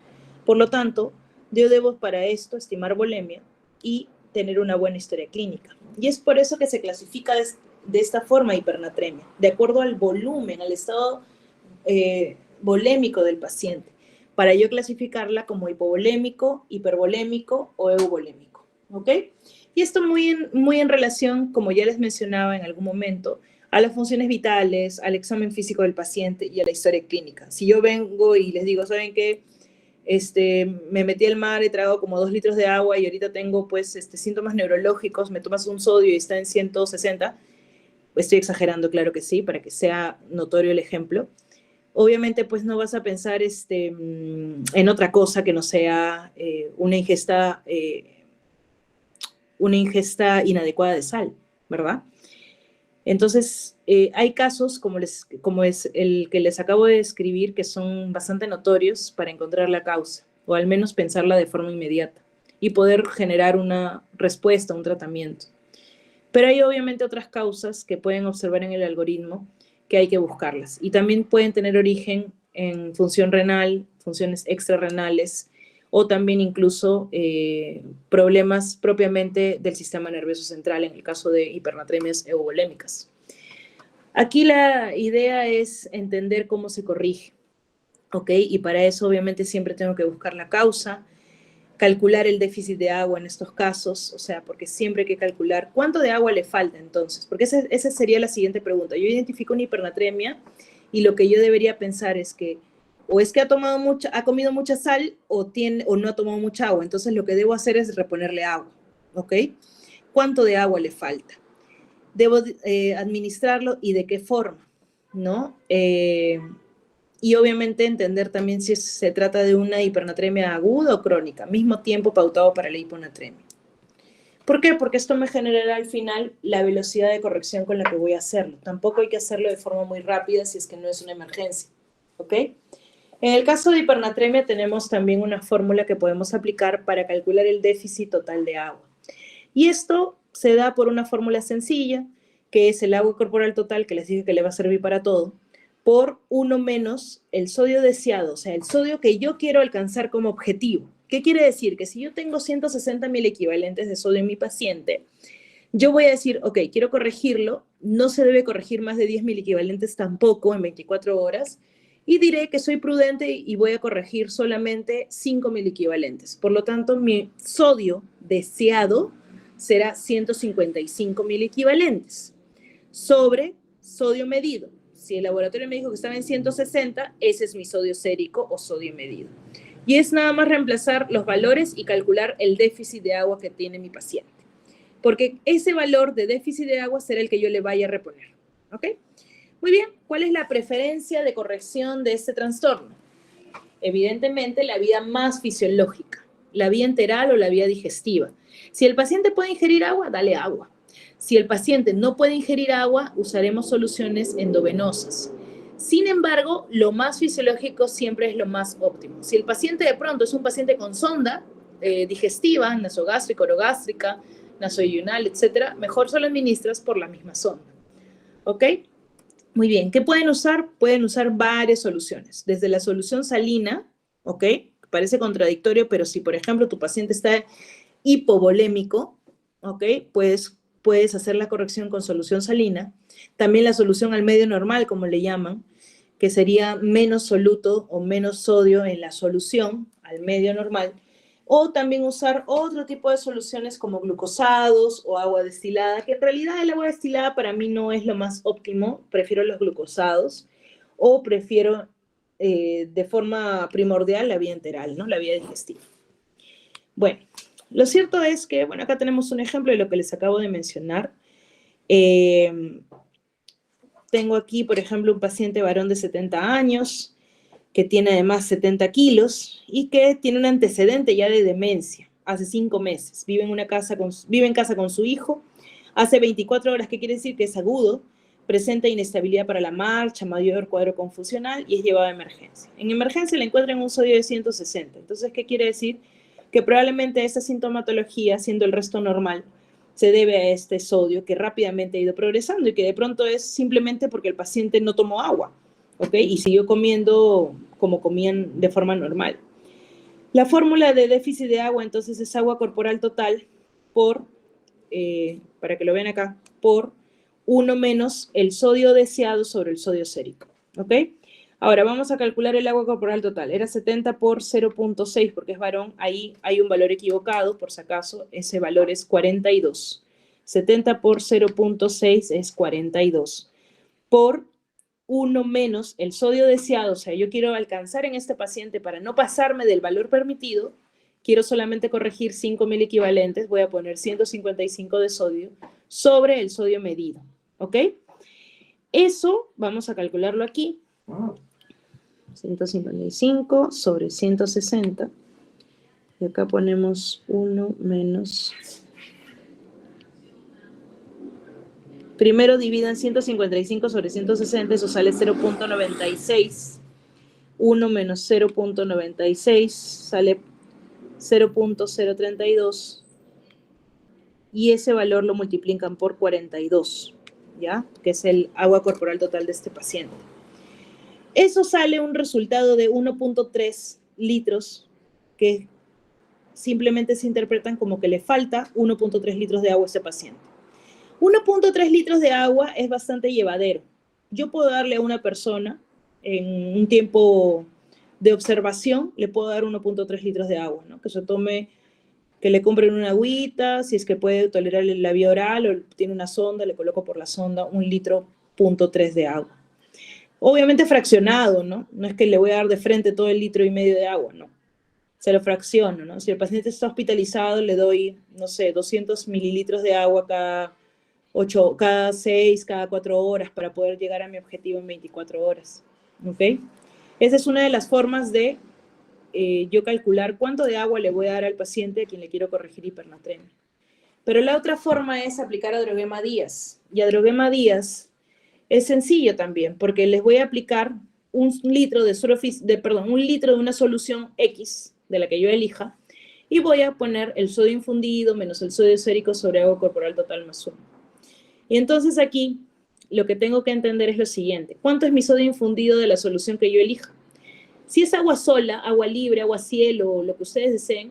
Por lo tanto, yo debo para esto estimar volemia y tener una buena historia clínica. Y es por eso que se clasifica de esta forma hipernatremia, de acuerdo al volumen, al estado volémico del paciente, para yo clasificarla como hipovolémico, hipervolémico o euvolémico, ¿ok? Y esto muy en relación, como ya les mencionaba en algún momento, a las funciones vitales, al examen físico del paciente y a la historia clínica. Si yo vengo y les digo, ¿saben qué? Me metí al mar, he tragado como 2 litros de agua y ahorita tengo pues síntomas neurológicos, me tomas un sodio y está en 160, estoy exagerando, claro que sí, para que sea notorio el ejemplo. Obviamente pues no vas a pensar en otra cosa que no sea una ingesta inadecuada de sal, ¿verdad? Entonces, hay casos como es el que les acabo de describir que son bastante notorios para encontrar la causa, o al menos pensarla de forma inmediata, y poder generar una respuesta, un tratamiento. Pero hay obviamente otras causas que pueden observar en el algoritmo que hay que buscarlas, y también pueden tener origen en función renal, funciones extrarrenales, o también incluso problemas propiamente del sistema nervioso central en el caso de hipernatremias euvolémicas. Aquí la idea es entender cómo se corrige, ¿ok? Y para eso obviamente siempre tengo que buscar la causa, calcular el déficit de agua en estos casos, o sea, porque siempre hay que calcular cuánto de agua le falta entonces, porque esa sería la siguiente pregunta. Yo identifico una hipernatremia y lo que yo debería pensar es que o es que ha comido mucha sal o no ha tomado mucha agua. Entonces lo que debo hacer es reponerle agua, ¿ok? ¿Cuánto de agua le falta? Debo administrarlo y de qué forma, ¿no? Y obviamente entender también si se trata de una hipernatremia aguda o crónica, mismo tiempo pautado para la hiponatremia. ¿Por qué? Porque esto me generará al final la velocidad de corrección con la que voy a hacerlo. Tampoco hay que hacerlo de forma muy rápida si es que no es una emergencia, ¿ok? En el caso de hipernatremia tenemos también una fórmula que podemos aplicar para calcular el déficit total de agua. Y esto se da por una fórmula sencilla, que es el agua corporal total, que les dije que le va a servir para todo, por 1 menos el sodio deseado, o sea, el sodio que yo quiero alcanzar como objetivo. ¿Qué quiere decir? Que si yo tengo 160 mil equivalentes de sodio en mi paciente, yo voy a decir, ok, quiero corregirlo, no se debe corregir más de 10 mil equivalentes tampoco en 24 horas, y diré que soy prudente y voy a corregir solamente 5.000 equivalentes. Por lo tanto, mi sodio deseado será 155.000 equivalentes sobre sodio medido. Si el laboratorio me dijo que estaba en 160, ese es mi sodio sérico o sodio medido. Y es nada más reemplazar los valores y calcular el déficit de agua que tiene mi paciente. Porque ese valor de déficit de agua será el que yo le vaya a reponer. ¿Ok? Muy bien, ¿cuál es la preferencia de corrección de este trastorno? Evidentemente, la vía más fisiológica, la vía enteral o la vía digestiva. Si el paciente puede ingerir agua, dale agua. Si el paciente no puede ingerir agua, usaremos soluciones endovenosas. Sin embargo, lo más fisiológico siempre es lo más óptimo. Si el paciente de pronto es un paciente con sonda digestiva, nasogástrica, orogástrica, nasoyunal, etcétera, mejor se lo administras por la misma sonda. ¿Ok? Muy bien. ¿Qué pueden usar? Pueden usar varias soluciones. Desde la solución salina, ¿ok? Parece contradictorio, pero si, por ejemplo, tu paciente está hipovolémico, ¿ok? Puedes hacer la corrección con solución salina. También la solución al medio normal, como le llaman, que sería menos soluto o menos sodio en la solución al medio normal. O también usar otro tipo de soluciones como glucosados o agua destilada, que en realidad el agua destilada para mí no es lo más óptimo. Prefiero los glucosados o prefiero de forma primordial la vía enteral, ¿no? La vía digestiva. Bueno, lo cierto es que, bueno, acá tenemos un ejemplo de lo que les acabo de mencionar. Tengo aquí, por ejemplo, un paciente varón de 70 años que tiene además 70 kilos y que tiene un antecedente ya de demencia hace 5 meses. Vive en casa con su hijo, hace 24 horas, ¿qué quiere decir? Que es agudo, presenta inestabilidad para la marcha, mayor cuadro confusional y es llevado a emergencia. En emergencia le encuentran un sodio de 160. Entonces, ¿qué quiere decir? Que probablemente esta sintomatología, siendo el resto normal, se debe a este sodio que rápidamente ha ido progresando y que de pronto es simplemente porque el paciente no tomó agua, ¿ok? Y siguió comiendo como comían de forma normal. La fórmula de déficit de agua, entonces, es agua corporal total por, para que lo vean acá, por 1 menos el sodio deseado sobre el sodio sérico, ¿ok? Ahora vamos a calcular el agua corporal total. Era 70 por 0.6 porque es varón. Ahí hay un valor equivocado, por si acaso. Ese valor es 42. 70 por 0.6 es 42. Por 1 menos el sodio deseado. O sea, yo quiero alcanzar en este paciente para no pasarme del valor permitido. Quiero solamente corregir 5.000 equivalentes. Voy a poner 155 de sodio sobre el sodio medido. ¿Ok? Eso vamos a calcularlo aquí. 155 sobre 160. Y acá ponemos 1 menos. Primero dividan 155 sobre 160, eso sale 0.96. 1 menos 0.96 sale 0.032. Y ese valor lo multiplican por 42, ¿ya? Que es el agua corporal total de este paciente. Eso sale un resultado de 1.3 litros que simplemente se interpretan como que le falta 1.3 litros de agua a este paciente. 1.3 litros de agua es bastante llevadero. Yo puedo darle a una persona en un tiempo de observación, le puedo dar 1.3 litros de agua, ¿no? Que se tome, que le compren una agüita, si es que puede tolerar la vía oral o tiene una sonda, le coloco por la sonda 1,3 litros de agua. Obviamente fraccionado, ¿no? No es que le voy a dar de frente todo el 1,5 litros de agua, no. Se lo fracciono, ¿no? Si el paciente está hospitalizado, le doy, no sé, 200 mililitros de agua cada 6, cada 4 horas para poder llegar a mi objetivo en 24 horas, ¿ok? Esa es una de las formas de yo calcular cuánto de agua le voy a dar al paciente a quien le quiero corregir hipernatremia. Pero la otra forma es aplicar Adroguema Díaz. Y Adroguema Díaz es sencillo también, porque les voy a aplicar 1 litro un litro de una solución X, de la que yo elija, y voy a poner el sodio infundido menos el sodio sérico sobre agua corporal total más 1. Y entonces aquí lo que tengo que entender es lo siguiente. ¿Cuánto es mi sodio infundido de la solución que yo elija? Si es agua sola, agua libre, agua cielo, o lo que ustedes deseen,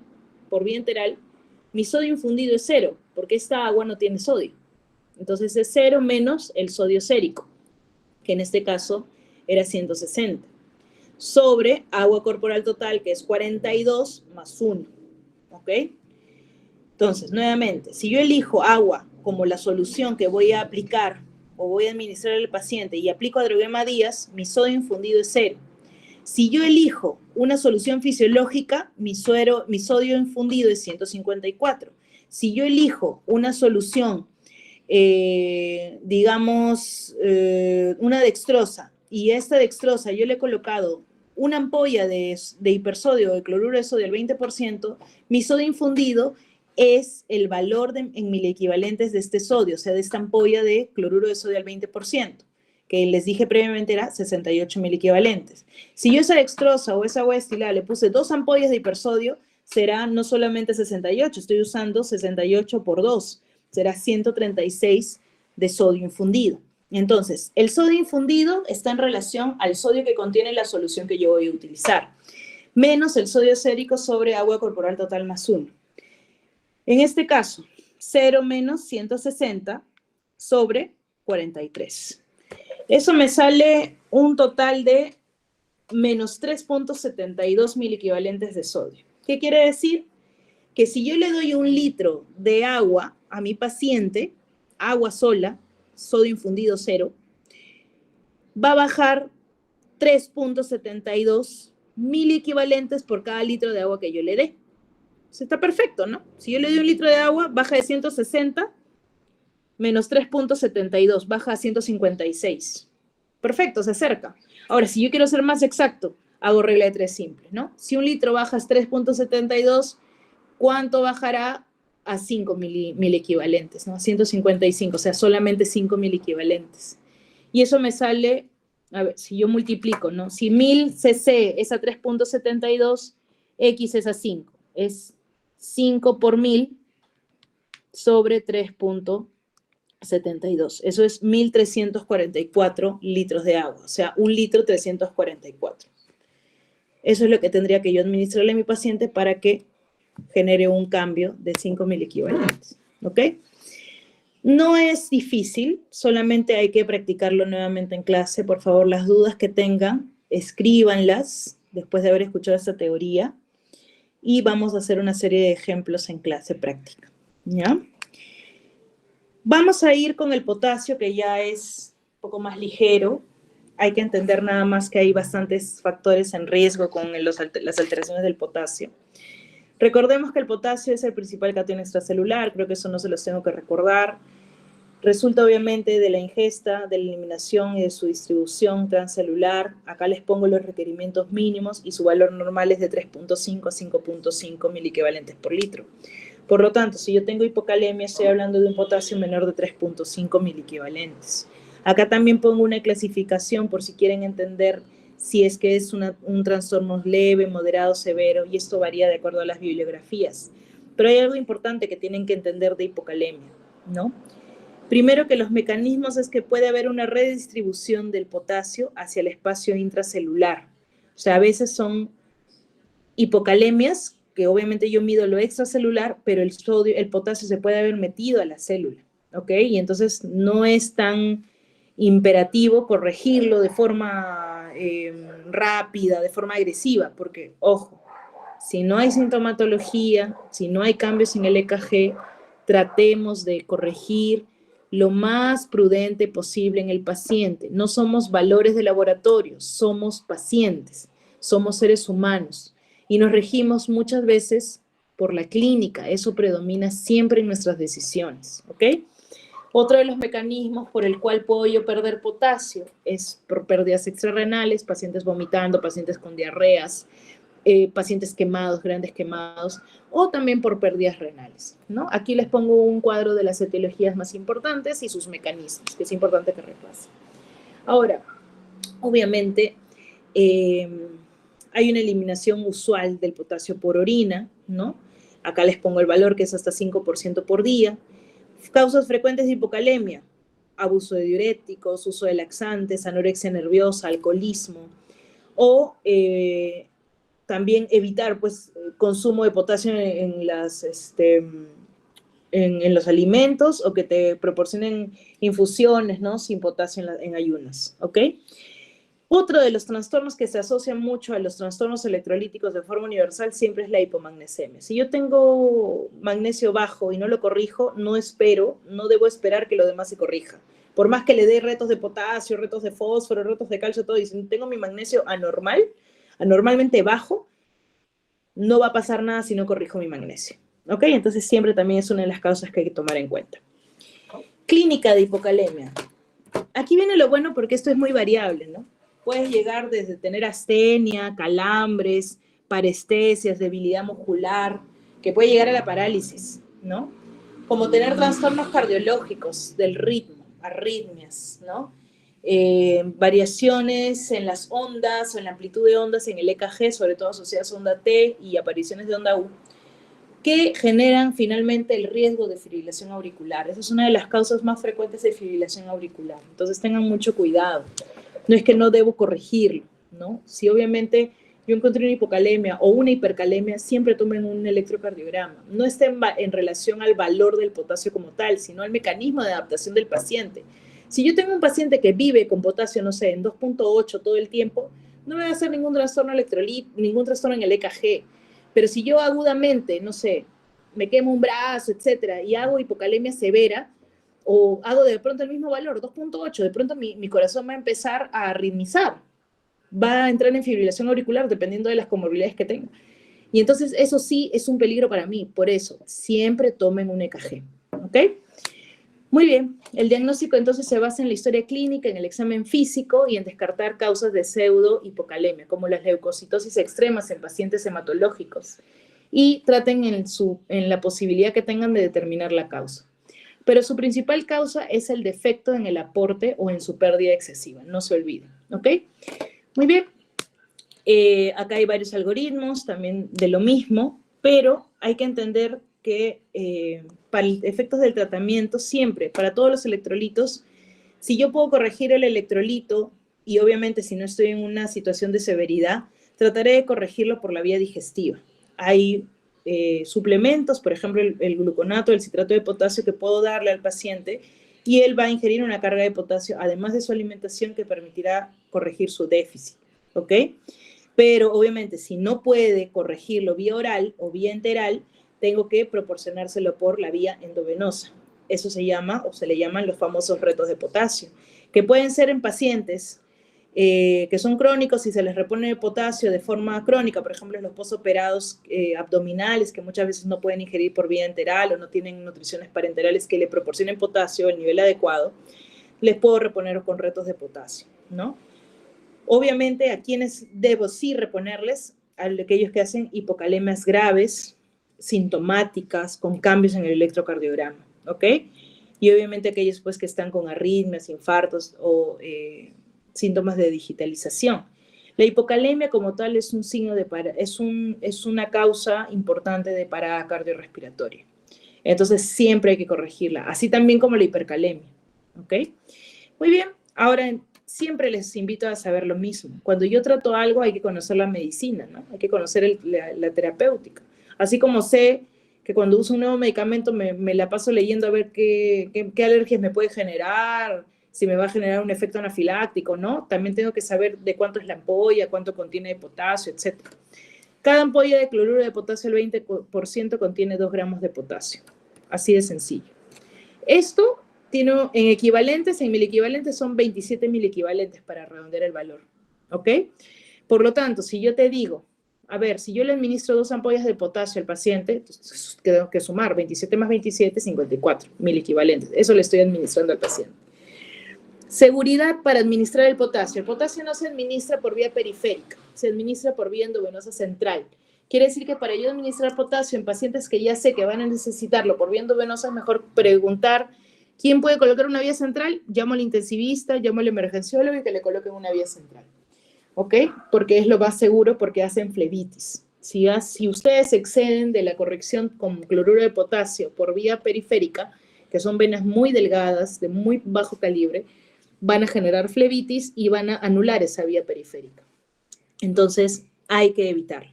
por vía enteral, mi sodio infundido es 0, porque esta agua no tiene sodio. Entonces es 0 menos el sodio sérico, que en este caso era 160, sobre agua corporal total, que es 42 más 1. ¿Ok? Entonces, nuevamente, si yo elijo agua como la solución que voy a aplicar o voy a administrar al paciente y aplico Adroguema Díaz, mi sodio infundido es 0. Si yo elijo una solución fisiológica, mi sodio infundido es 154. Si yo elijo una solución, digamos, una dextrosa, y esta dextrosa yo le he colocado una ampolla de hipersodio o de cloruro de sodio al 20%, mi sodio infundido es el valor en miliequivalentes de este sodio, o sea, de esta ampolla de cloruro de sodio al 20%, que les dije previamente era 68 miliequivalentes. Si yo esa dextrosa o esa agua destilada le puse 2 ampollas de hipersodio, será no solamente 68, estoy usando 68 por 2, será 136 de sodio infundido. Entonces, el sodio infundido está en relación al sodio que contiene la solución que yo voy a utilizar, menos el sodio sérico sobre agua corporal total más 1. En este caso, 0 menos 160 sobre 43. Eso me sale un total de menos 3.72 miliequivalentes de sodio. ¿Qué quiere decir? Que si yo le doy 1 litro de agua a mi paciente, agua sola, sodio infundido 0, va a bajar 3.72 miliequivalentes por cada litro de agua que yo le dé. Entonces está perfecto, ¿no? Si yo le doy 1 litro de agua, baja de 160 menos 3.72, baja a 156. Perfecto, se acerca. Ahora, si yo quiero ser más exacto, hago regla de 3 simple, ¿no? Si 1 litro bajas 3.72, ¿cuánto bajará? A 5 miliequivalentes, ¿no? 155, o sea, solamente 5 miliequivalentes. Y eso me sale, a ver, si yo multiplico, ¿no? Si 1000 cc es a 3.72, X es a 5. Es 5 por 1000 sobre 3.72. Eso es 1344 litros de agua, o sea, 1 litro 344. Eso es lo que tendría que yo administrarle a mi paciente para que genere un cambio de 5 miliequivalentes, ¿ok? No es difícil, solamente hay que practicarlo nuevamente en clase. Por favor, las dudas que tengan, escríbanlas después de haber escuchado esta teoría y vamos a hacer una serie de ejemplos en clase práctica, ¿ya? Vamos a ir con el potasio, que ya es un poco más ligero. Hay que entender nada más que hay bastantes factores en riesgo con las alteraciones del potasio. Recordemos que el potasio es el principal catión extracelular, creo que eso no se los tengo que recordar. Resulta obviamente de la ingesta, de la eliminación y de su distribución transcelular. Acá les pongo los requerimientos mínimos y su valor normal es de 3.5 a 5.5 miliequivalentes por litro. Por lo tanto, si yo tengo hipocalemia, estoy hablando de un potasio menor de 3.5 miliequivalentes. Acá también pongo una clasificación por si quieren entender si es que es un trastorno leve, moderado, severo, y esto varía de acuerdo a las bibliografías. Pero hay algo importante que tienen que entender de hipocalemia, ¿no? Primero, que los mecanismos es que puede haber una redistribución del potasio hacia el espacio intracelular. O sea, a veces son hipocalemias, que obviamente yo mido lo extracelular, pero el potasio se puede haber metido a la célula, ¿ok? Y entonces no es tan imperativo corregirlo de forma rápida, de forma agresiva, porque, ojo, si no hay sintomatología, si no hay cambios en el EKG, tratemos de corregir lo más prudente posible en el paciente. No somos valores de laboratorio, somos pacientes, somos seres humanos y nos regimos muchas veces por la clínica. Eso predomina siempre en nuestras decisiones, ¿ok? Otro de los mecanismos por el cual puedo yo perder potasio es por pérdidas extrarrenales, pacientes vomitando, pacientes con diarreas, pacientes quemados, grandes quemados, o también por pérdidas renales, ¿no? Aquí les pongo un cuadro de las etiologías más importantes y sus mecanismos, que es importante que repasen. Ahora, obviamente, hay una eliminación usual del potasio por orina, ¿no? Acá les pongo el valor, que es hasta 5% por día. Causas frecuentes de hipocalemia: abuso de diuréticos, uso de laxantes, anorexia nerviosa, alcoholismo, o también evitar, pues, consumo de potasio en los alimentos, o que te proporcionen infusiones, ¿no? Sin potasio en ayunas, ¿ok? Otro de los trastornos que se asocia mucho a los trastornos electrolíticos de forma universal siempre es la hipomagnesemia. Si yo tengo magnesio bajo y no lo corrijo, no debo esperar que lo demás se corrija. Por más que le dé retos de potasio, retos de fósforo, retos de calcio, todo, y si tengo mi magnesio anormalmente bajo, no va a pasar nada si no corrijo mi magnesio, ¿ok? Entonces siempre también es una de las causas que hay que tomar en cuenta. Clínica de hipocalemia. Aquí viene lo bueno, porque esto es muy variable, ¿no? puedes llegar desde tener astenia, calambres, parestesias, debilidad muscular, que puede llegar a la parálisis, ¿no? Como tener trastornos cardiológicos del ritmo, arritmias, ¿no? Variaciones en las ondas o en la amplitud de ondas en el EKG, sobre todo asociadas a onda T y apariciones de onda U, que generan finalmente el riesgo de fibrilación auricular. Esa es una de las causas más frecuentes de fibrilación auricular. Entonces tengan mucho cuidado. No es que no debo corregirlo, ¿no? Si obviamente yo encontré una hipocalemia o una hipercalemia, siempre tomen un electrocardiograma. No está en relación al valor del potasio como tal, sino al mecanismo de adaptación del paciente. Si yo tengo un paciente que vive con potasio, no sé, en 2.8 todo el tiempo, no me va a hacer ningún trastorno ningún trastorno en el EKG. Pero si yo agudamente, no sé, me quemo un brazo, etcétera, y hago hipocalemia severa, o hago de pronto el mismo valor, 2.8, de pronto mi corazón va a empezar a arritmizar, va a entrar en fibrilación auricular dependiendo de las comorbilidades que tenga. Y entonces eso sí es un peligro para mí, por eso siempre tomen un EKG, ¿ok? Muy bien, el diagnóstico entonces se basa en la historia clínica, en el examen físico y en descartar causas de pseudo hipocalemia, como las leucocitosis extremas en pacientes hematológicos, y traten en la posibilidad que tengan de determinar la causa. Pero su principal causa es el defecto en el aporte o en su pérdida excesiva, no se olviden, ¿ok? Muy bien, acá hay varios algoritmos también de lo mismo, pero hay que entender que para efectos del tratamiento, siempre, para todos los electrolitos, si yo puedo corregir el electrolito, y obviamente si no estoy en una situación de severidad, trataré de corregirlo por la vía digestiva. Hay suplementos, por ejemplo, el gluconato, el citrato de potasio que puedo darle al paciente y él va a ingerir una carga de potasio, además de su alimentación, que permitirá corregir su déficit, ¿ok? Pero obviamente si no puede corregirlo vía oral o vía enteral, tengo que proporcionárselo por la vía endovenosa. Eso se llama o se le llaman los famosos retos de potasio, que pueden ser en pacientes que son crónicos y se les repone potasio de forma crónica, por ejemplo, en los posoperados abdominales que muchas veces no pueden ingerir por vía enteral o no tienen nutriciones parenterales que le proporcionen potasio al nivel adecuado, les puedo reponer con retos de potasio, ¿no? Obviamente, a quienes debo sí reponerles, a aquellos que hacen hipocalemias graves, sintomáticas, con cambios en el electrocardiograma, ¿ok? Y obviamente aquellos pues que están con arritmias, infartos o síntomas de digitalización. La hipocalemia como tal es un signo de es una causa importante de parada cardiorrespiratoria. Entonces siempre hay que corregirla, así también como la hipercalemia, ¿ok? Muy bien, ahora siempre les invito a saber lo mismo. Cuando yo trato algo hay que conocer la medicina, ¿no? Hay que conocer la terapéutica. Así como sé que cuando uso un nuevo medicamento me la paso leyendo a ver qué alergias me puede generar, si me va a generar un efecto anafiláctico, ¿no? También tengo que saber de cuánto es la ampolla, cuánto contiene de potasio, etc. Cada ampolla de cloruro de potasio, el 20% contiene 2 gramos de potasio. Así de sencillo. Esto tiene en equivalentes, en milequivalentes son 27 milequivalentes para redondear el valor, ¿ok? Por lo tanto, si yo te digo, a ver, si yo le administro 2 ampollas de potasio al paciente, entonces tengo que sumar 27 más 27, 54 milequivalentes. Eso le estoy administrando al paciente. Seguridad para administrar el potasio. El potasio no se administra por vía periférica, se administra por vía endovenosa central. Quiere decir que para yo administrar potasio en pacientes que ya sé que van a necesitarlo por vía endovenosa, es mejor preguntar quién puede colocar una vía central. Llamo al intensivista, llamo al emergenciólogo y que le coloquen una vía central. ¿Ok? Porque es lo más seguro, porque hacen flebitis. Si ustedes exceden de la corrección con cloruro de potasio por vía periférica, que son venas muy delgadas, de muy bajo calibre, van a generar flebitis y van a anular esa vía periférica. Entonces, hay que evitarlo.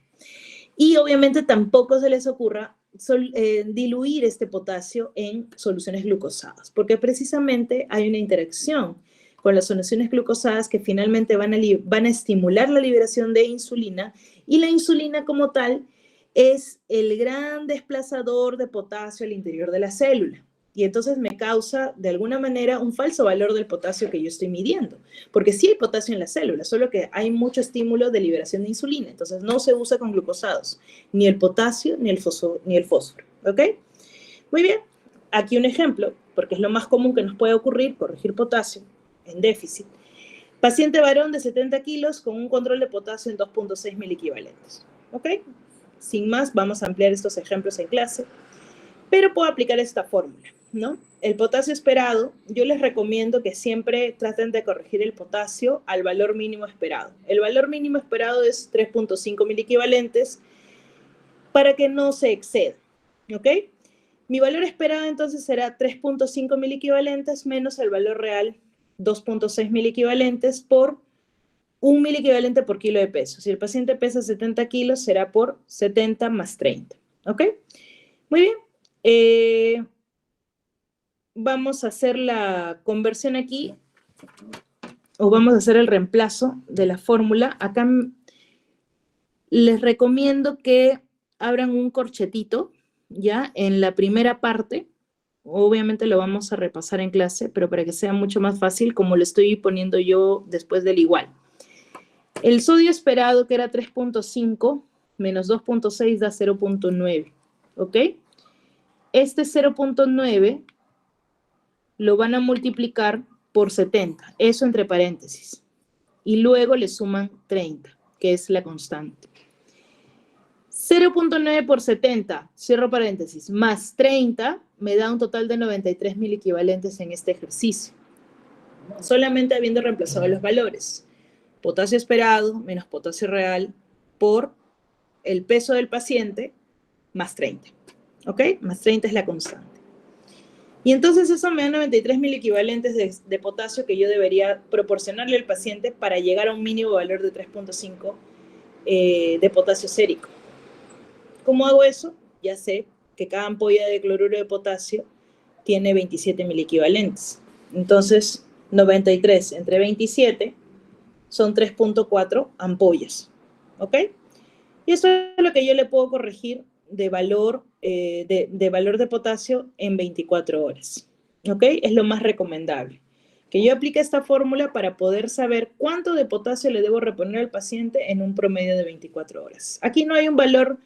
Y obviamente tampoco se les ocurra diluir este potasio en soluciones glucosadas, porque precisamente hay una interacción con las soluciones glucosadas que finalmente van a estimular la liberación de insulina, y la insulina como tal es el gran desplazador de potasio al interior de la célula. Y entonces me causa, de alguna manera, un falso valor del potasio que yo estoy midiendo. Porque sí hay potasio en la célula, solo que hay mucho estímulo de liberación de insulina. Entonces no se usa con glucosados, ni el potasio ni el fósforo. ¿Ok? Muy bien. Aquí un ejemplo, porque es lo más común que nos puede ocurrir, corregir potasio en déficit. Paciente varón de 70 kilos con un control de potasio en 2.6 miliequivalentes. ¿Ok? Sin más, vamos a ampliar estos ejemplos en clase. Pero puedo aplicar esta fórmula, ¿no? El potasio esperado, yo les recomiendo que siempre traten de corregir el potasio al valor mínimo esperado. El valor mínimo esperado es 3.5 miliequivalentes para que no se exceda, ¿ok? Mi valor esperado entonces será 3.5 miliequivalentes menos el valor real 2.6 miliequivalentes por 1 miliequivalente por kilo de peso. Si el paciente pesa 70 kilos, será por 70 más 30, ¿ok? Muy bien. Vamos a hacer la conversión aquí, o vamos a hacer el reemplazo de la fórmula. Acá les recomiendo que abran un corchetito, ¿ya? En la primera parte, obviamente lo vamos a repasar en clase, pero para que sea mucho más fácil, como lo estoy poniendo yo después del igual. El sodio esperado, que era 3.5, menos 2.6 da 0.9, ¿ok? Este 0.9 lo van a multiplicar por 70, eso entre paréntesis. Y luego le suman 30, que es la constante. 0.9 por 70, cierro paréntesis, más 30 me da un total de 93 miliequivalentes en este ejercicio. Solamente habiendo reemplazado los valores. Potasio esperado menos potasio real por el peso del paciente más 30. ¿Ok? Más 30 es la constante. Y entonces eso me da 93 miliequivalentes de potasio que yo debería proporcionarle al paciente para llegar a un mínimo valor de 3.5 de potasio sérico. ¿Cómo hago eso? Ya sé que cada ampolla de cloruro de potasio tiene 27 miliequivalentes. Entonces, 93 entre 27 son 3.4 ampollas. ¿Ok? Y eso es lo que yo le puedo corregir de valor de potasio en 24 horas. ¿Ok? Es lo más recomendable. Que yo aplique esta fórmula para poder saber cuánto de potasio le debo reponer al paciente en un promedio de 24 horas. Aquí no hay un valor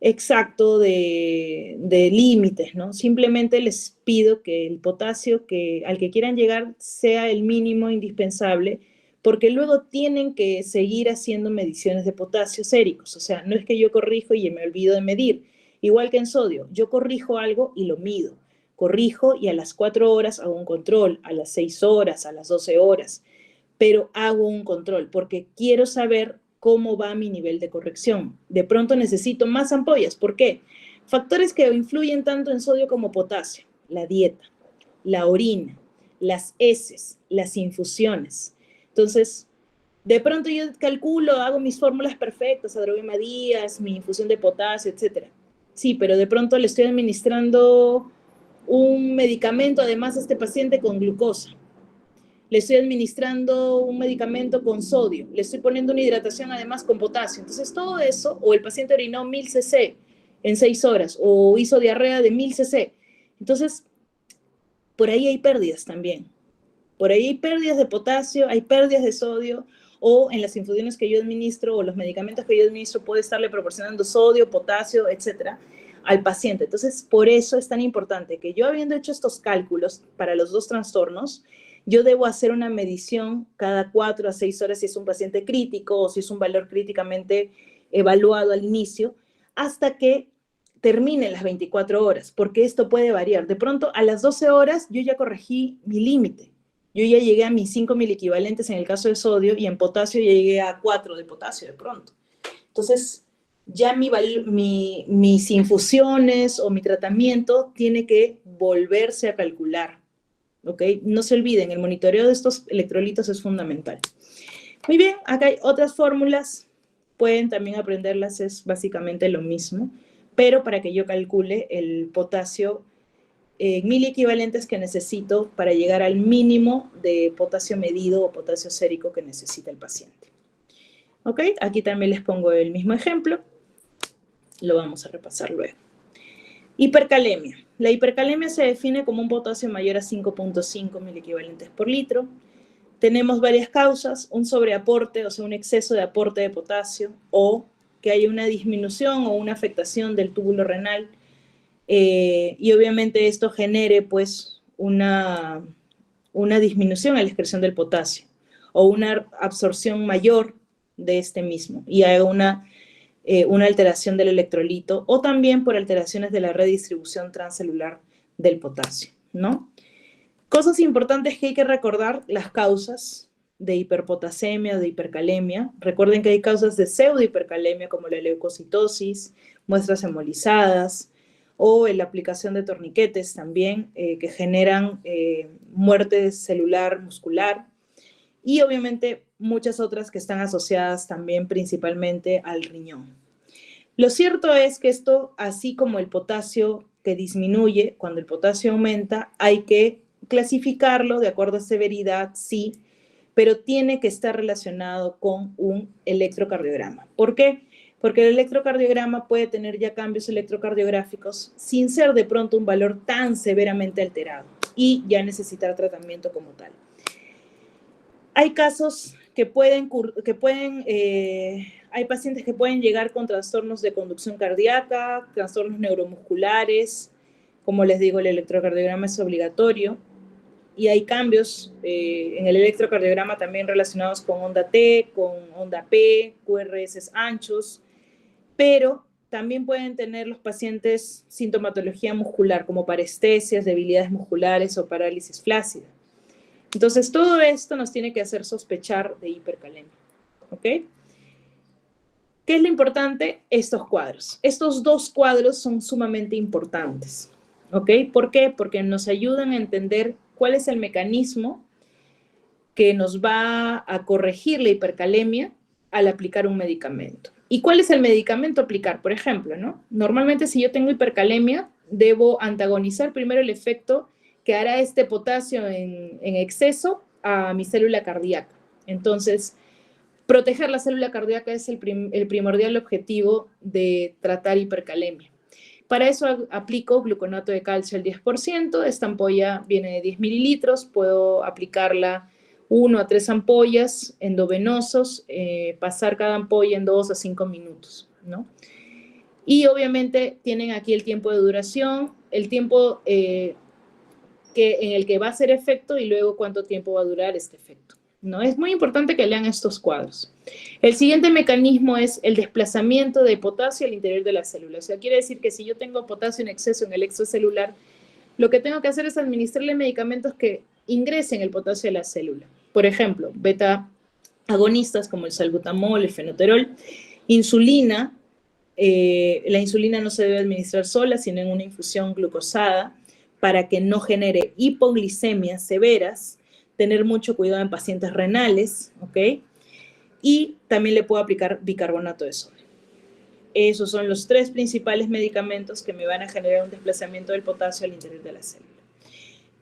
exacto de límites, ¿no? Simplemente les pido que el potasio al que quieran llegar sea el mínimo indispensable, porque luego tienen que seguir haciendo mediciones de potasio séricos. O sea, no es que yo corrijo y me olvido de medir. Igual que en sodio, yo corrijo algo y lo mido. Corrijo y a las 4 horas hago un control, a las 6 horas, a las 12 horas, pero hago un control porque quiero saber cómo va mi nivel de corrección. De pronto necesito más ampollas. ¿Por qué? Factores que influyen tanto en sodio como potasio. La dieta, la orina, las heces, las infusiones. Entonces, de pronto yo calculo, hago mis fórmulas perfectas, Adrovima Díaz, mi infusión de potasio, etc. Sí, pero de pronto le estoy administrando un medicamento además a este paciente con glucosa. Le estoy administrando un medicamento con sodio, le estoy poniendo una hidratación además con potasio. Entonces todo eso, o el paciente orinó 1000 cc en 6 horas, o hizo diarrea de 1000 cc. Entonces, por ahí hay pérdidas también. Por ahí hay pérdidas de potasio, hay pérdidas de sodio, o en las infusiones que yo administro, o los medicamentos que yo administro, puede estarle proporcionando sodio, potasio, etcétera, al paciente. Entonces, por eso es tan importante que yo, habiendo hecho estos cálculos para los dos trastornos, yo debo hacer una medición cada 4 a 6 horas si es un paciente crítico o si es un valor críticamente evaluado al inicio, hasta que terminen las 24 horas, porque esto puede variar. De pronto, a las 12 horas, yo ya corregí mi límite. Yo ya llegué a mis 5 miliequivalentes en el caso de sodio y en potasio ya llegué a 4 de potasio de pronto. Entonces, ya mis infusiones o mi tratamiento tiene que volverse a calcular. ¿Ok? No se olviden, el monitoreo de estos electrolitos es fundamental. Muy bien, acá hay otras fórmulas, pueden también aprenderlas, es básicamente lo mismo, pero para que yo calcule el potasio en miliequivalentes que necesito para llegar al mínimo de potasio medido o potasio sérico que necesita el paciente. ¿Ok? Aquí también les pongo el mismo ejemplo, lo vamos a repasar luego. Hipercalemia. La hipercalemia se define como un potasio mayor a 5.5 miliequivalentes por litro. Tenemos varias causas, un sobreaporte, o sea, un exceso de aporte de potasio, o que haya una disminución o una afectación del túbulo renal, y obviamente esto genere, pues, una disminución en la excreción del potasio. o una absorción mayor de este mismo y haga una alteración del electrolito o también por alteraciones de la redistribución transcelular del potasio, ¿no? Cosas importantes que hay que recordar, las causas de hiperpotasemia o de hipercalemia. Recuerden que hay causas de pseudohipercalemia como la leucocitosis, muestras hemolizadas o la aplicación de torniquetes también que generan muerte celular muscular y obviamente muchas otras que están asociadas también principalmente al riñón. Lo cierto es que esto, así como el potasio que disminuye, cuando el potasio aumenta, hay que clasificarlo de acuerdo a severidad, sí, pero tiene que estar relacionado con un electrocardiograma. ¿Por qué? Porque el electrocardiograma puede tener ya cambios electrocardiográficos sin ser de pronto un valor tan severamente alterado y ya necesitar tratamiento como tal. Hay casos hay pacientes que pueden llegar con trastornos de conducción cardíaca, trastornos neuromusculares, como les digo, el electrocardiograma es obligatorio, y hay cambios en el electrocardiograma también relacionados con onda T, con onda P, QRS anchos, pero también pueden tener los pacientes sintomatología muscular, como parestesias, debilidades musculares o parálisis flácida. Entonces, todo esto nos tiene que hacer sospechar de hipercalemia, ¿ok? ¿Qué es lo importante? Estos cuadros. Estos dos cuadros son sumamente importantes, ¿ok? ¿Por qué? Porque nos ayudan a entender cuál es el mecanismo que nos va a corregir la hipercalemia al aplicar un medicamento. ¿Y cuál es el medicamento a aplicar? Por ejemplo, ¿no? Normalmente si yo tengo hipercalemia, debo antagonizar primero el efecto que hará este potasio en exceso a mi célula cardíaca. Entonces, proteger la célula cardíaca es el primordial objetivo de tratar hipercalemia. Para eso aplico gluconato de calcio al 10%. Esta ampolla viene de 10 mililitros. Puedo aplicarla 1 a 3 ampollas endovenosos, pasar cada ampolla en 2 a 5 minutos, ¿no? Y obviamente tienen aquí el tiempo de duración, el tiempo en el que va a hacer efecto y luego cuánto tiempo va a durar este efecto, ¿no? Es muy importante que lean estos cuadros. El siguiente mecanismo es el desplazamiento de potasio al interior de la célula. O sea, quiere decir que si yo tengo potasio en exceso en el extracelular, lo que tengo que hacer es administrarle medicamentos que ingresen el potasio a la célula. Por ejemplo, beta agonistas como el salbutamol, el fenoterol, insulina. La insulina no se debe administrar sola, sino en una infusión glucosada para que no genere hipoglicemias severas, tener mucho cuidado en pacientes renales, ¿ok? Y también le puedo aplicar bicarbonato de sodio. Esos son los 3 principales medicamentos que me van a generar un desplazamiento del potasio al interior de la célula.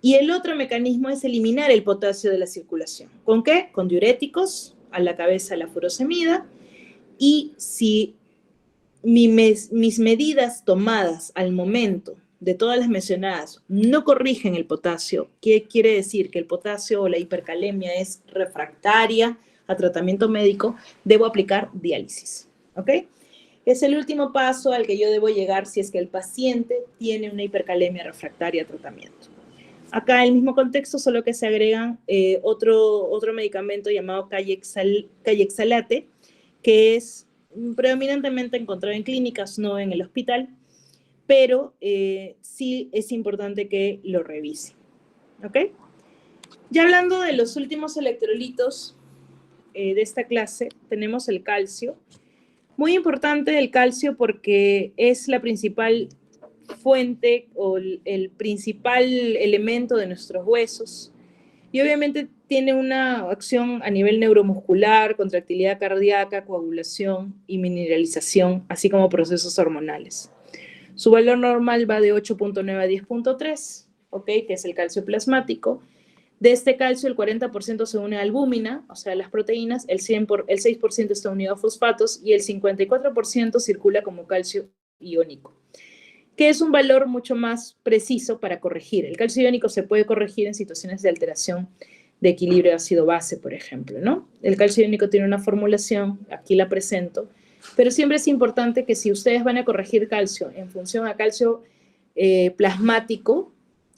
Y el otro mecanismo es eliminar el potasio de la circulación. ¿Con qué? Con diuréticos, a la cabeza la furosemida, y si mis medidas tomadas al momento de todas las mencionadas no corrigen el potasio, ¿qué quiere decir? Que el potasio o la hipercalemia es refractaria a tratamiento médico, debo aplicar diálisis, ¿ok? Es el último paso al que yo debo llegar si es que el paciente tiene una hipercalemia refractaria a tratamiento. Acá el mismo contexto, solo que se agregan otro medicamento llamado cayexalate, que es predominantemente encontrado en clínicas, no en el hospital, pero sí es importante que lo revise, ¿ok? Ya hablando de los últimos electrolitos de esta clase, tenemos el calcio. Muy importante el calcio porque es la principal fuente o el principal elemento de nuestros huesos y obviamente tiene una acción a nivel neuromuscular, contractilidad cardíaca, coagulación y mineralización, así como procesos hormonales. Su valor normal va de 8.9 a 10.3, ¿ok? Que es el calcio plasmático. De este calcio, el 40% se une a albúmina, o sea, las proteínas, el 6% está unido a fosfatos y el 54% circula como calcio iónico, que es un valor mucho más preciso para corregir. El calcio iónico se puede corregir en situaciones de alteración de equilibrio ácido-base, por ejemplo, ¿no? El calcio iónico tiene una formulación, aquí la presento, pero siempre es importante que si ustedes van a corregir calcio en función a calcio plasmático,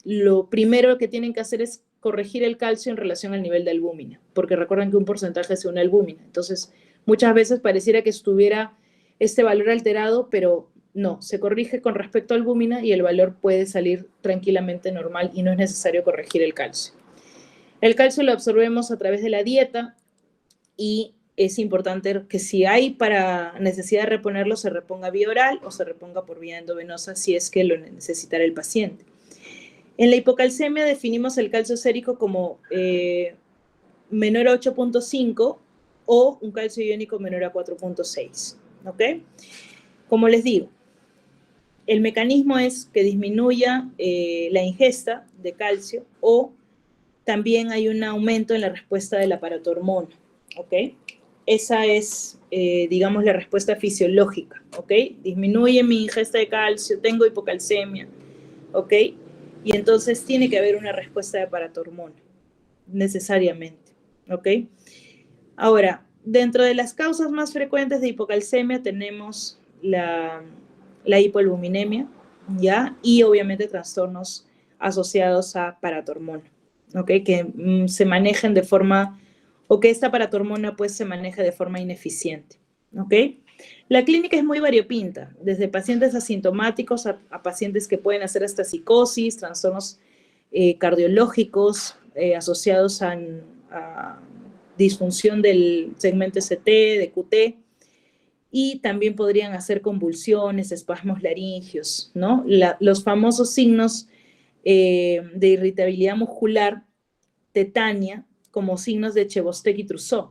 lo primero que tienen que hacer es corregir el calcio en relación al nivel de albúmina, porque recuerden que un porcentaje es una albúmina. Entonces, muchas veces pareciera que estuviera este valor alterado, pero no, se corrige con respecto a albúmina y el valor puede salir tranquilamente normal y no es necesario corregir el calcio. El calcio lo absorbemos a través de la dieta y es importante que si hay para necesidad de reponerlo, se reponga vía oral o se reponga por vía endovenosa si es que lo necesitara el paciente. En la hipocalcemia definimos el calcio sérico como menor a 8.5 o un calcio iónico menor a 4.6, ¿ok? Como les digo, el mecanismo es que disminuya la ingesta de calcio o también hay un aumento en la respuesta del aparato hormona, ¿ok? Esa es, digamos, la respuesta fisiológica, ¿ok? Disminuye mi ingesta de calcio, tengo hipocalcemia, ¿ok? Y entonces tiene que haber una respuesta de aparato hormona, necesariamente, ¿ok? Ahora, dentro de las causas más frecuentes de hipocalcemia tenemos la hipoalbuminemia, ¿ya? Y obviamente trastornos asociados a paratormona, ¿ok? Que se manejen de forma, o que esta paratormona pues se maneje de forma ineficiente, ¿ok? La clínica es muy variopinta, desde pacientes asintomáticos a pacientes que pueden hacer hasta psicosis, trastornos cardiológicos asociados a disfunción del segmento ST, de QT, y también podrían hacer convulsiones, espasmos laringios, ¿no? Los famosos signos de irritabilidad muscular, tetania, como signos de Chebostek y Trousseau.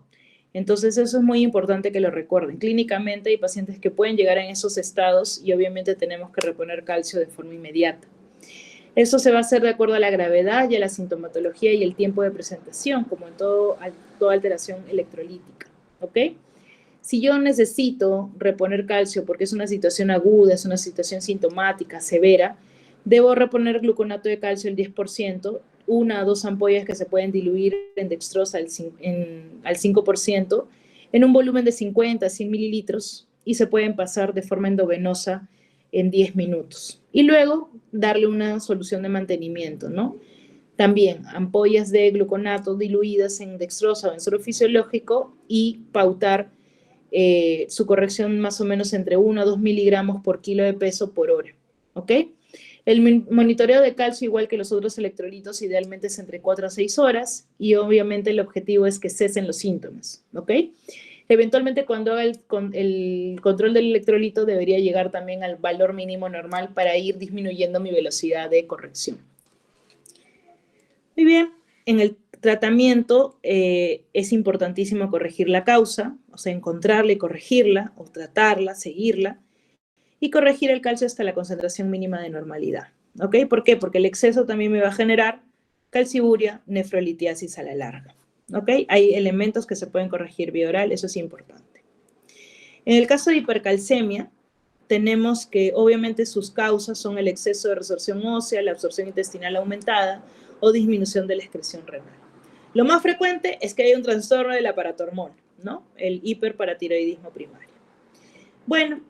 Entonces eso es muy importante que lo recuerden. Clínicamente hay pacientes que pueden llegar en esos estados y obviamente tenemos que reponer calcio de forma inmediata. Eso se va a hacer de acuerdo a la gravedad y a la sintomatología y el tiempo de presentación, como en toda alteración electrolítica, ¿ok? Si yo necesito reponer calcio porque es una situación aguda, es una situación sintomática, severa, debo reponer gluconato de calcio el 10%, 1 a 2 ampollas que se pueden diluir en dextrosa al 5%, en un volumen de 50 a 100 mililitros y se pueden pasar de forma endovenosa en 10 minutos. Y luego darle una solución de mantenimiento, ¿no? También ampollas de gluconato diluidas en dextrosa o en suero fisiológico y pautar su corrección más o menos entre 1 a 2 miligramos por kilo de peso por hora, ¿ok? El monitoreo de calcio, igual que los otros electrolitos, idealmente es entre 4 a 6 horas y obviamente el objetivo es que cesen los síntomas, ¿ok? Eventualmente cuando haga el control del electrolito debería llegar también al valor mínimo normal para ir disminuyendo mi velocidad de corrección. Muy bien, en el tratamiento es importantísimo corregir la causa, o sea, encontrarla y corregirla, o tratarla, seguirla, y corregir el calcio hasta la concentración mínima de normalidad. ¿Ok? ¿Por qué? Porque el exceso también me va a generar calciuria, nefrolitiasis a la larga. ¿Ok? Hay elementos que se pueden corregir vía oral, eso es importante. En el caso de hipercalcemia, tenemos que obviamente sus causas son el exceso de resorción ósea, la absorción intestinal aumentada o disminución de la excreción renal. Lo más frecuente es que haya un trastorno del aparato hormona, ¿no? El hiperparatiroidismo primario. Bueno,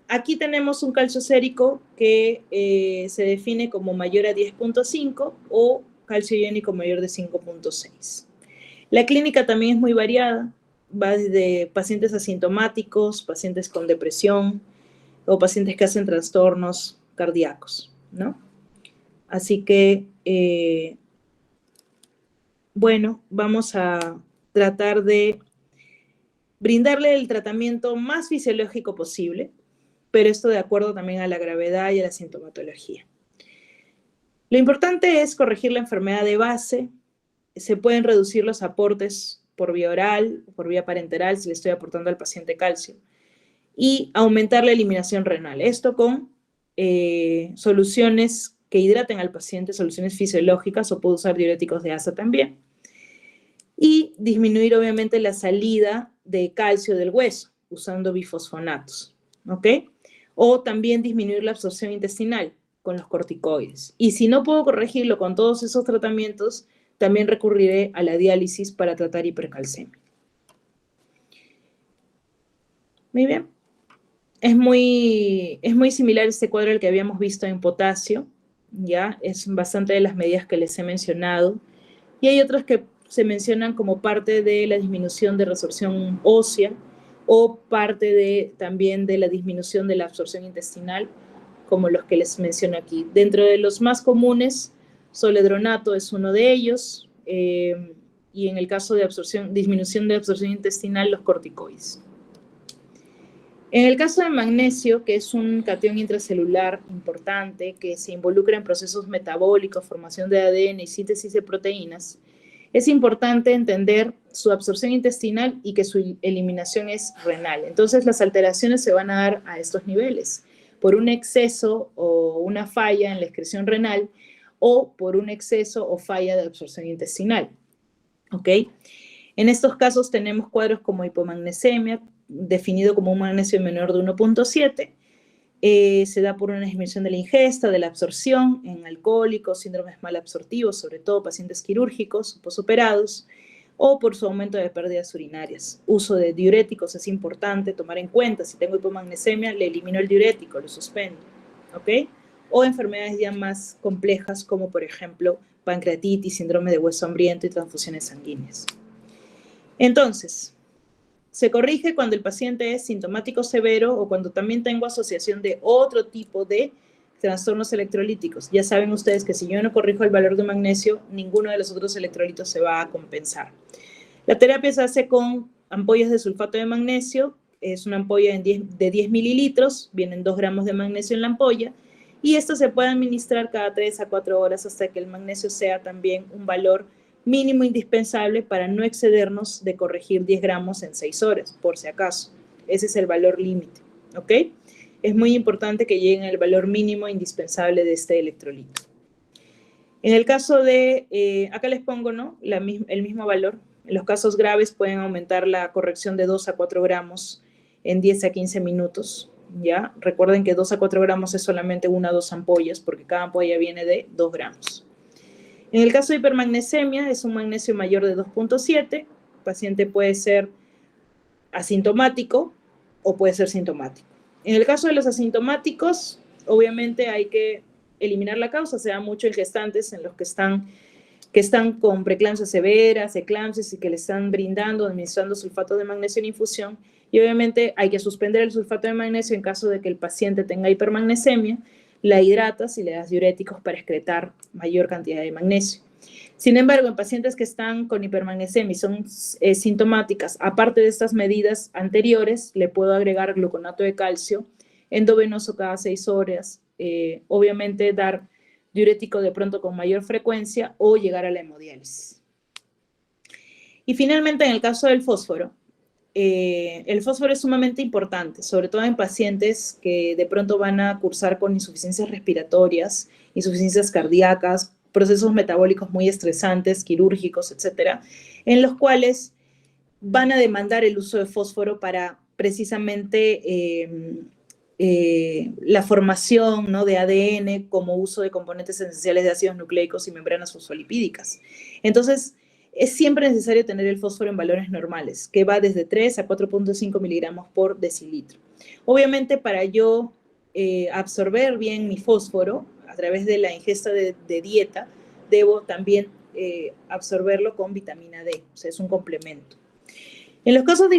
aquí tenemos un calcio sérico que se define como mayor a 10.5 o calcio iónico mayor de 5.6. La clínica también es muy variada, va desde pacientes asintomáticos, pacientes con depresión o pacientes que hacen trastornos cardíacos, ¿no? Así que, bueno, vamos a tratar de brindarle el tratamiento más fisiológico posible, pero esto de acuerdo también a la gravedad y a la sintomatología. Lo importante es corregir la enfermedad de base, se pueden reducir los aportes por vía oral, por vía parenteral, si le estoy aportando al paciente calcio, y aumentar la eliminación renal. Esto con soluciones que hidraten al paciente, soluciones fisiológicas, o puedo usar diuréticos de asa también. Y disminuir obviamente la salida de calcio del hueso, usando bifosfonatos, ¿ok? O también disminuir la absorción intestinal con los corticoides. Y si no puedo corregirlo con todos esos tratamientos, también recurriré a la diálisis para tratar hipercalcemia. Muy bien. Es muy similar este cuadro al que habíamos visto en potasio, ¿ya? Es bastante de las medidas que les he mencionado. y hay otras que se mencionan como parte de la disminución de resorción ósea o parte también de la disminución de la absorción intestinal, como los que les menciono aquí. Dentro de los más comunes, zoledronato es uno de ellos, y en el caso de disminución de absorción intestinal, los corticoides. En el caso de magnesio, que es un catión intracelular importante que se involucra en procesos metabólicos, formación de ADN y síntesis de proteínas, es importante entender su absorción intestinal y que su eliminación es renal. Entonces, las alteraciones se van a dar a estos niveles, por un exceso o una falla en la excreción renal o por un exceso o falla de absorción intestinal. ¿Ok? En estos casos tenemos cuadros como hipomagnesemia, definido como un magnesio menor de 1.7, se da por una disminución de la ingesta, de la absorción en alcohólicos, síndromes malabsortivos, sobre todo pacientes quirúrgicos, posoperados, o por su aumento de pérdidas urinarias. Uso de diuréticos es importante tomar en cuenta. Si tengo hipomagnesemia, le elimino el diurético, lo suspendo, ¿ok? O enfermedades ya más complejas como, por ejemplo, pancreatitis, síndrome de hueso hambriento y transfusiones sanguíneas. Entonces, se corrige cuando el paciente es sintomático severo o cuando también tengo asociación de otro tipo de trastornos electrolíticos. Ya saben ustedes que si yo no corrijo el valor de magnesio, ninguno de los otros electrolitos se va a compensar. La terapia se hace con ampollas de sulfato de magnesio. Es una ampolla de 10 mililitros, vienen 2 gramos de magnesio en la ampolla, y esto se puede administrar cada 3 a 4 horas hasta que el magnesio sea también un valor mínimo indispensable para no excedernos de corregir 10 gramos en 6 horas, por si acaso. Ese es el valor límite, ¿ok? Es muy importante que lleguen al valor mínimo indispensable de este electrolito. En el caso de, acá les pongo, ¿no?, el mismo valor. En los casos graves pueden aumentar la corrección de 2 a 4 gramos en 10 a 15 minutos, ¿ya? Recuerden que 2 a 4 gramos es solamente 1 a 2 ampollas, porque cada ampolla viene de 2 gramos. En el caso de hipermagnesemia, es un magnesio mayor de 2.7. El paciente puede ser asintomático o puede ser sintomático. En el caso de los asintomáticos, obviamente hay que eliminar la causa. Se da mucho en gestantes en los que están con preeclampsias severas, eclampsias y que le están administrando sulfato de magnesio en infusión. Y obviamente hay que suspender el sulfato de magnesio en caso de que el paciente tenga hipermagnesemia. La hidratas y le das diuréticos para excretar mayor cantidad de magnesio. Sin embargo, en pacientes que están con hipermagnesemia y son sintomáticas, aparte de estas medidas anteriores, le puedo agregar gluconato de calcio endovenoso cada 6 horas, obviamente dar diurético de pronto con mayor frecuencia o llegar a la hemodiálisis. Y finalmente, en el caso del fósforo, el fósforo es sumamente importante, sobre todo en pacientes que de pronto van a cursar con insuficiencias respiratorias, insuficiencias cardíacas, procesos metabólicos muy estresantes, quirúrgicos, etcétera, en los cuales van a demandar el uso de fósforo para precisamente la formación, ¿no?, de ADN como uso de componentes esenciales de ácidos nucleicos y membranas fosfolipídicas. Entonces, es siempre necesario tener el fósforo en valores normales, que va desde 3 a 4.5 miligramos por decilitro. Obviamente, para yo absorber bien mi fósforo a través de la ingesta de dieta, debo también absorberlo con vitamina D, o sea, es un complemento. En los casos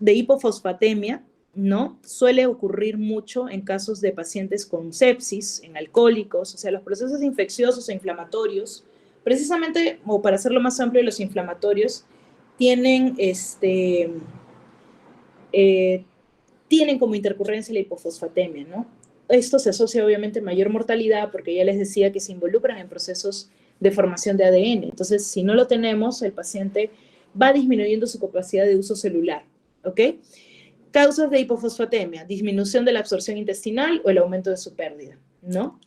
de hipofosfatemia, ¿no?, suele ocurrir mucho en casos de pacientes con sepsis, en alcohólicos, o sea, los procesos infecciosos e inflamatorios, precisamente, o para hacerlo más amplio, los inflamatorios tienen como intercurrencia la hipofosfatemia, ¿no? Esto se asocia obviamente a mayor mortalidad porque ya les decía que se involucran en procesos de formación de ADN. Entonces, si no lo tenemos, el paciente va disminuyendo su capacidad de uso celular, ¿ok? Causas de hipofosfatemia: disminución de la absorción intestinal o el aumento de su pérdida, ¿no?,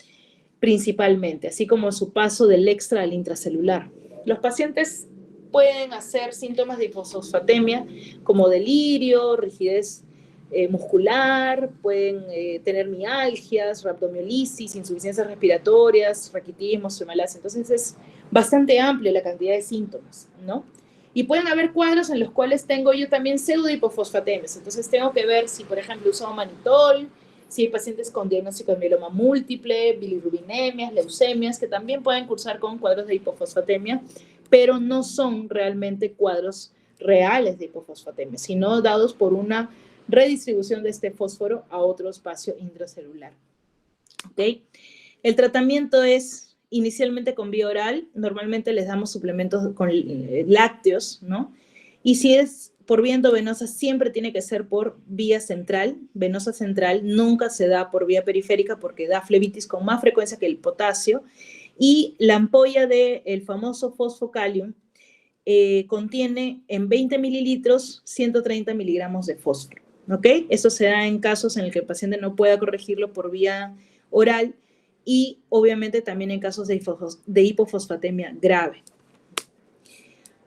principalmente, así como su paso del extra al intracelular. Los pacientes pueden hacer síntomas de hipofosfatemia como delirio, rigidez muscular, pueden tener mialgias, rhabdomiolisis, insuficiencias respiratorias, raquitismo, osteomalacia. Entonces es bastante amplia la cantidad de síntomas, ¿no? Y pueden haber cuadros en los cuales tengo yo también pseudohipofosfatemias. Entonces tengo que ver si, por ejemplo, uso manitol, si hay pacientes con diagnóstico de mieloma múltiple, bilirrubinemias, leucemias, que también pueden cursar con cuadros de hipofosfatemia pero no son realmente cuadros reales de hipofosfatemia, sino dados por una redistribución de este fósforo a otro espacio intracelular. ¿Okay? El tratamiento es inicialmente con vía oral, normalmente les damos suplementos con lácteos, ¿no? Y si es por vía endovenosa, siempre tiene que ser por vía central, venosa central, nunca se da por vía periférica porque da flebitis con más frecuencia que el potasio. Y la ampolla del famoso fosfocalium contiene en 20 mililitros 130 miligramos de fósforo, ¿ok? Eso se da en casos en el que el paciente no pueda corregirlo por vía oral y obviamente también en casos de hipofosfatemia grave.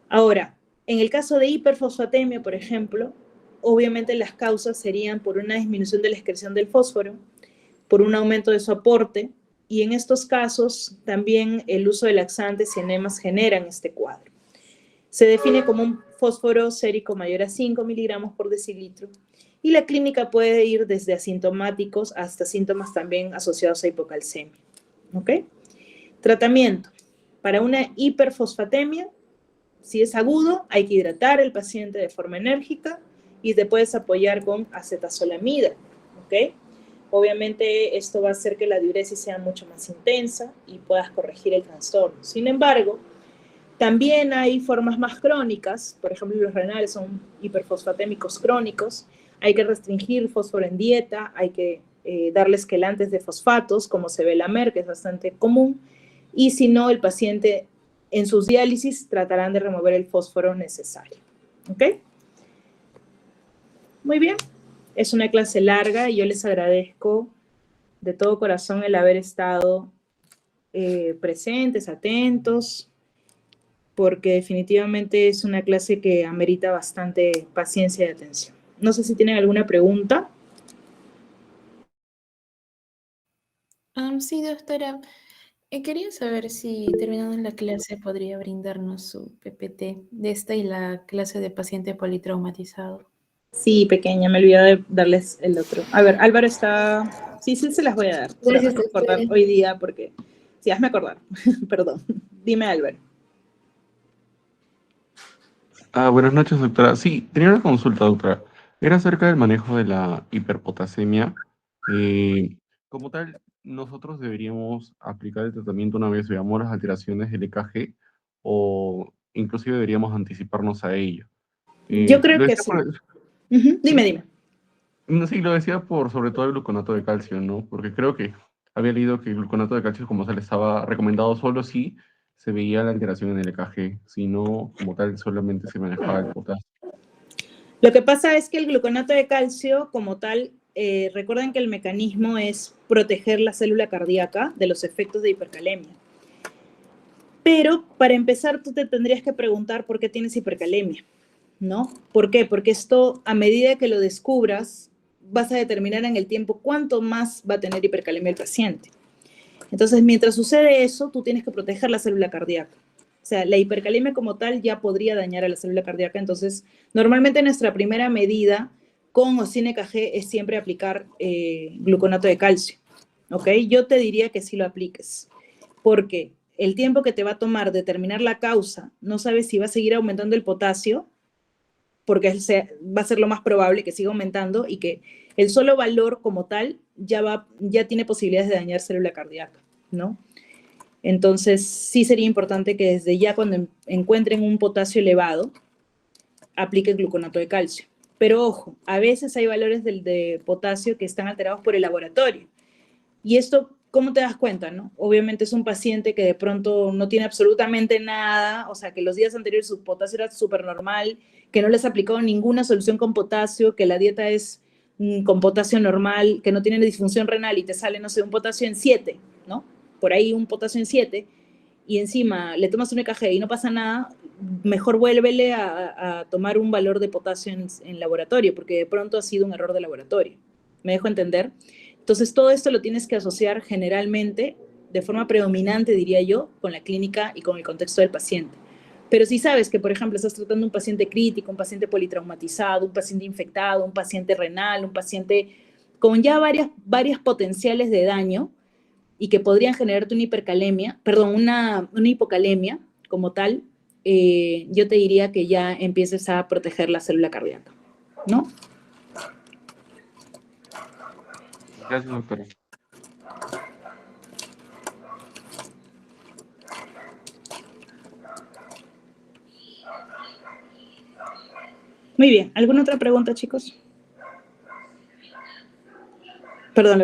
Ahora, en el caso de hiperfosfatemia, por ejemplo, obviamente las causas serían por una disminución de la excreción del fósforo, por un aumento de su aporte, y en estos casos también el uso de laxantes y enemas generan este cuadro. Se define como un fósforo sérico mayor a 5 miligramos por decilitro, y la clínica puede ir desde asintomáticos hasta síntomas también asociados a hipocalcemia. ¿Ok? Tratamiento. Para una hiperfosfatemia, si es agudo, hay que hidratar al paciente de forma enérgica y te puedes apoyar con acetazolamida. ¿Ok? Obviamente esto va a hacer que la diuresis sea mucho más intensa y puedas corregir el trastorno. Sin embargo, también hay formas más crónicas, por ejemplo, los renales son hiperfosfatémicos crónicos, hay que restringir fósforo en dieta, hay que darles quelantes de fosfatos, como Sevelamer, que es bastante común, y si no, el paciente en sus diálisis tratarán de remover el fósforo necesario. ¿Ok? Muy bien, es una clase larga y yo les agradezco de todo corazón el haber estado presentes, atentos, porque definitivamente es una clase que amerita bastante paciencia y atención. No sé si tienen alguna pregunta. Sí, doctora. Quería saber si terminando la clase podría brindarnos su PPT de esta y la clase de paciente politraumatizado. Sí, pequeña, me olvidé de darles el otro. A ver, Álvaro está... Sí, sí, se las voy a dar. Pero Gracias, hazme acordar doctora. hoy día porque... Sí, hazme acordar. Perdón. Dime, Álvaro. Buenas noches, doctora. Sí, tenía una consulta, doctora. Era acerca del manejo de la hiperpotasemia. Como tal, nosotros deberíamos aplicar el tratamiento una vez veamos las alteraciones del EKG o inclusive deberíamos anticiparnos a ello. Yo creo Lo que decía sí. por, Dime, ¿sí? dime. No, sí, lo decía por sobre todo el gluconato de calcio, ¿no? Porque creo que había leído que el gluconato de calcio como tal estaba recomendado solo si se veía la alteración en el EKG, si no, como tal, solamente se manejaba el potasio. Lo que pasa es que el gluconato de calcio, como tal, recuerden que el mecanismo es proteger la célula cardíaca de los efectos de hipercalemia. Pero para empezar, tú te tendrías que preguntar por qué tienes hipercalemia, ¿no? ¿Por qué? Porque esto, a medida que lo descubras, vas a determinar en el tiempo cuánto más va a tener hipercalemia el paciente. Entonces, mientras sucede eso, tú tienes que proteger la célula cardíaca. O sea, la hipercalemia como tal ya podría dañar a la célula cardíaca. Entonces, normalmente nuestra primera medida con o sin EKG es siempre aplicar gluconato de calcio. ¿Ok? Yo te diría que sí lo apliques. Porque el tiempo que te va a tomar determinar la causa, no sabes si va a seguir aumentando el potasio, porque va a ser lo más probable que siga aumentando y que el solo valor como tal ya tiene posibilidades de dañar célula cardíaca, ¿no? Entonces, sí sería importante que desde ya cuando encuentren un potasio elevado, apliquen gluconato de calcio. Pero ojo, a veces hay valores de potasio que están alterados por el laboratorio. Y esto, ¿cómo te das cuenta, no? Obviamente es un paciente que de pronto no tiene absolutamente nada, o sea, que los días anteriores su potasio era súper normal, que no les ha aplicado ninguna solución con potasio, que la dieta es con potasio normal, que no tiene disfunción renal y te sale, no sé, un potasio en 7, ¿no? Por ahí un potasio en 7, y encima le tomas un EKG y no pasa nada, mejor vuélvele a tomar un valor de potasio en laboratorio, porque de pronto ha sido un error de laboratorio. ¿Me dejo entender? Entonces, todo esto lo tienes que asociar generalmente, de forma predominante, diría yo, con la clínica y con el contexto del paciente. Pero si sabes que, por ejemplo, estás tratando un paciente crítico, un paciente politraumatizado, un paciente infectado, un paciente renal, un paciente con ya varias potenciales de daño y que podrían generarte una hipercalemia, perdón, una hipocalemia como tal, yo te diría que ya empieces a proteger la célula cardíaca, ¿no? Gracias, doctora. Muy bien. ¿Alguna otra pregunta, chicos? Perdón.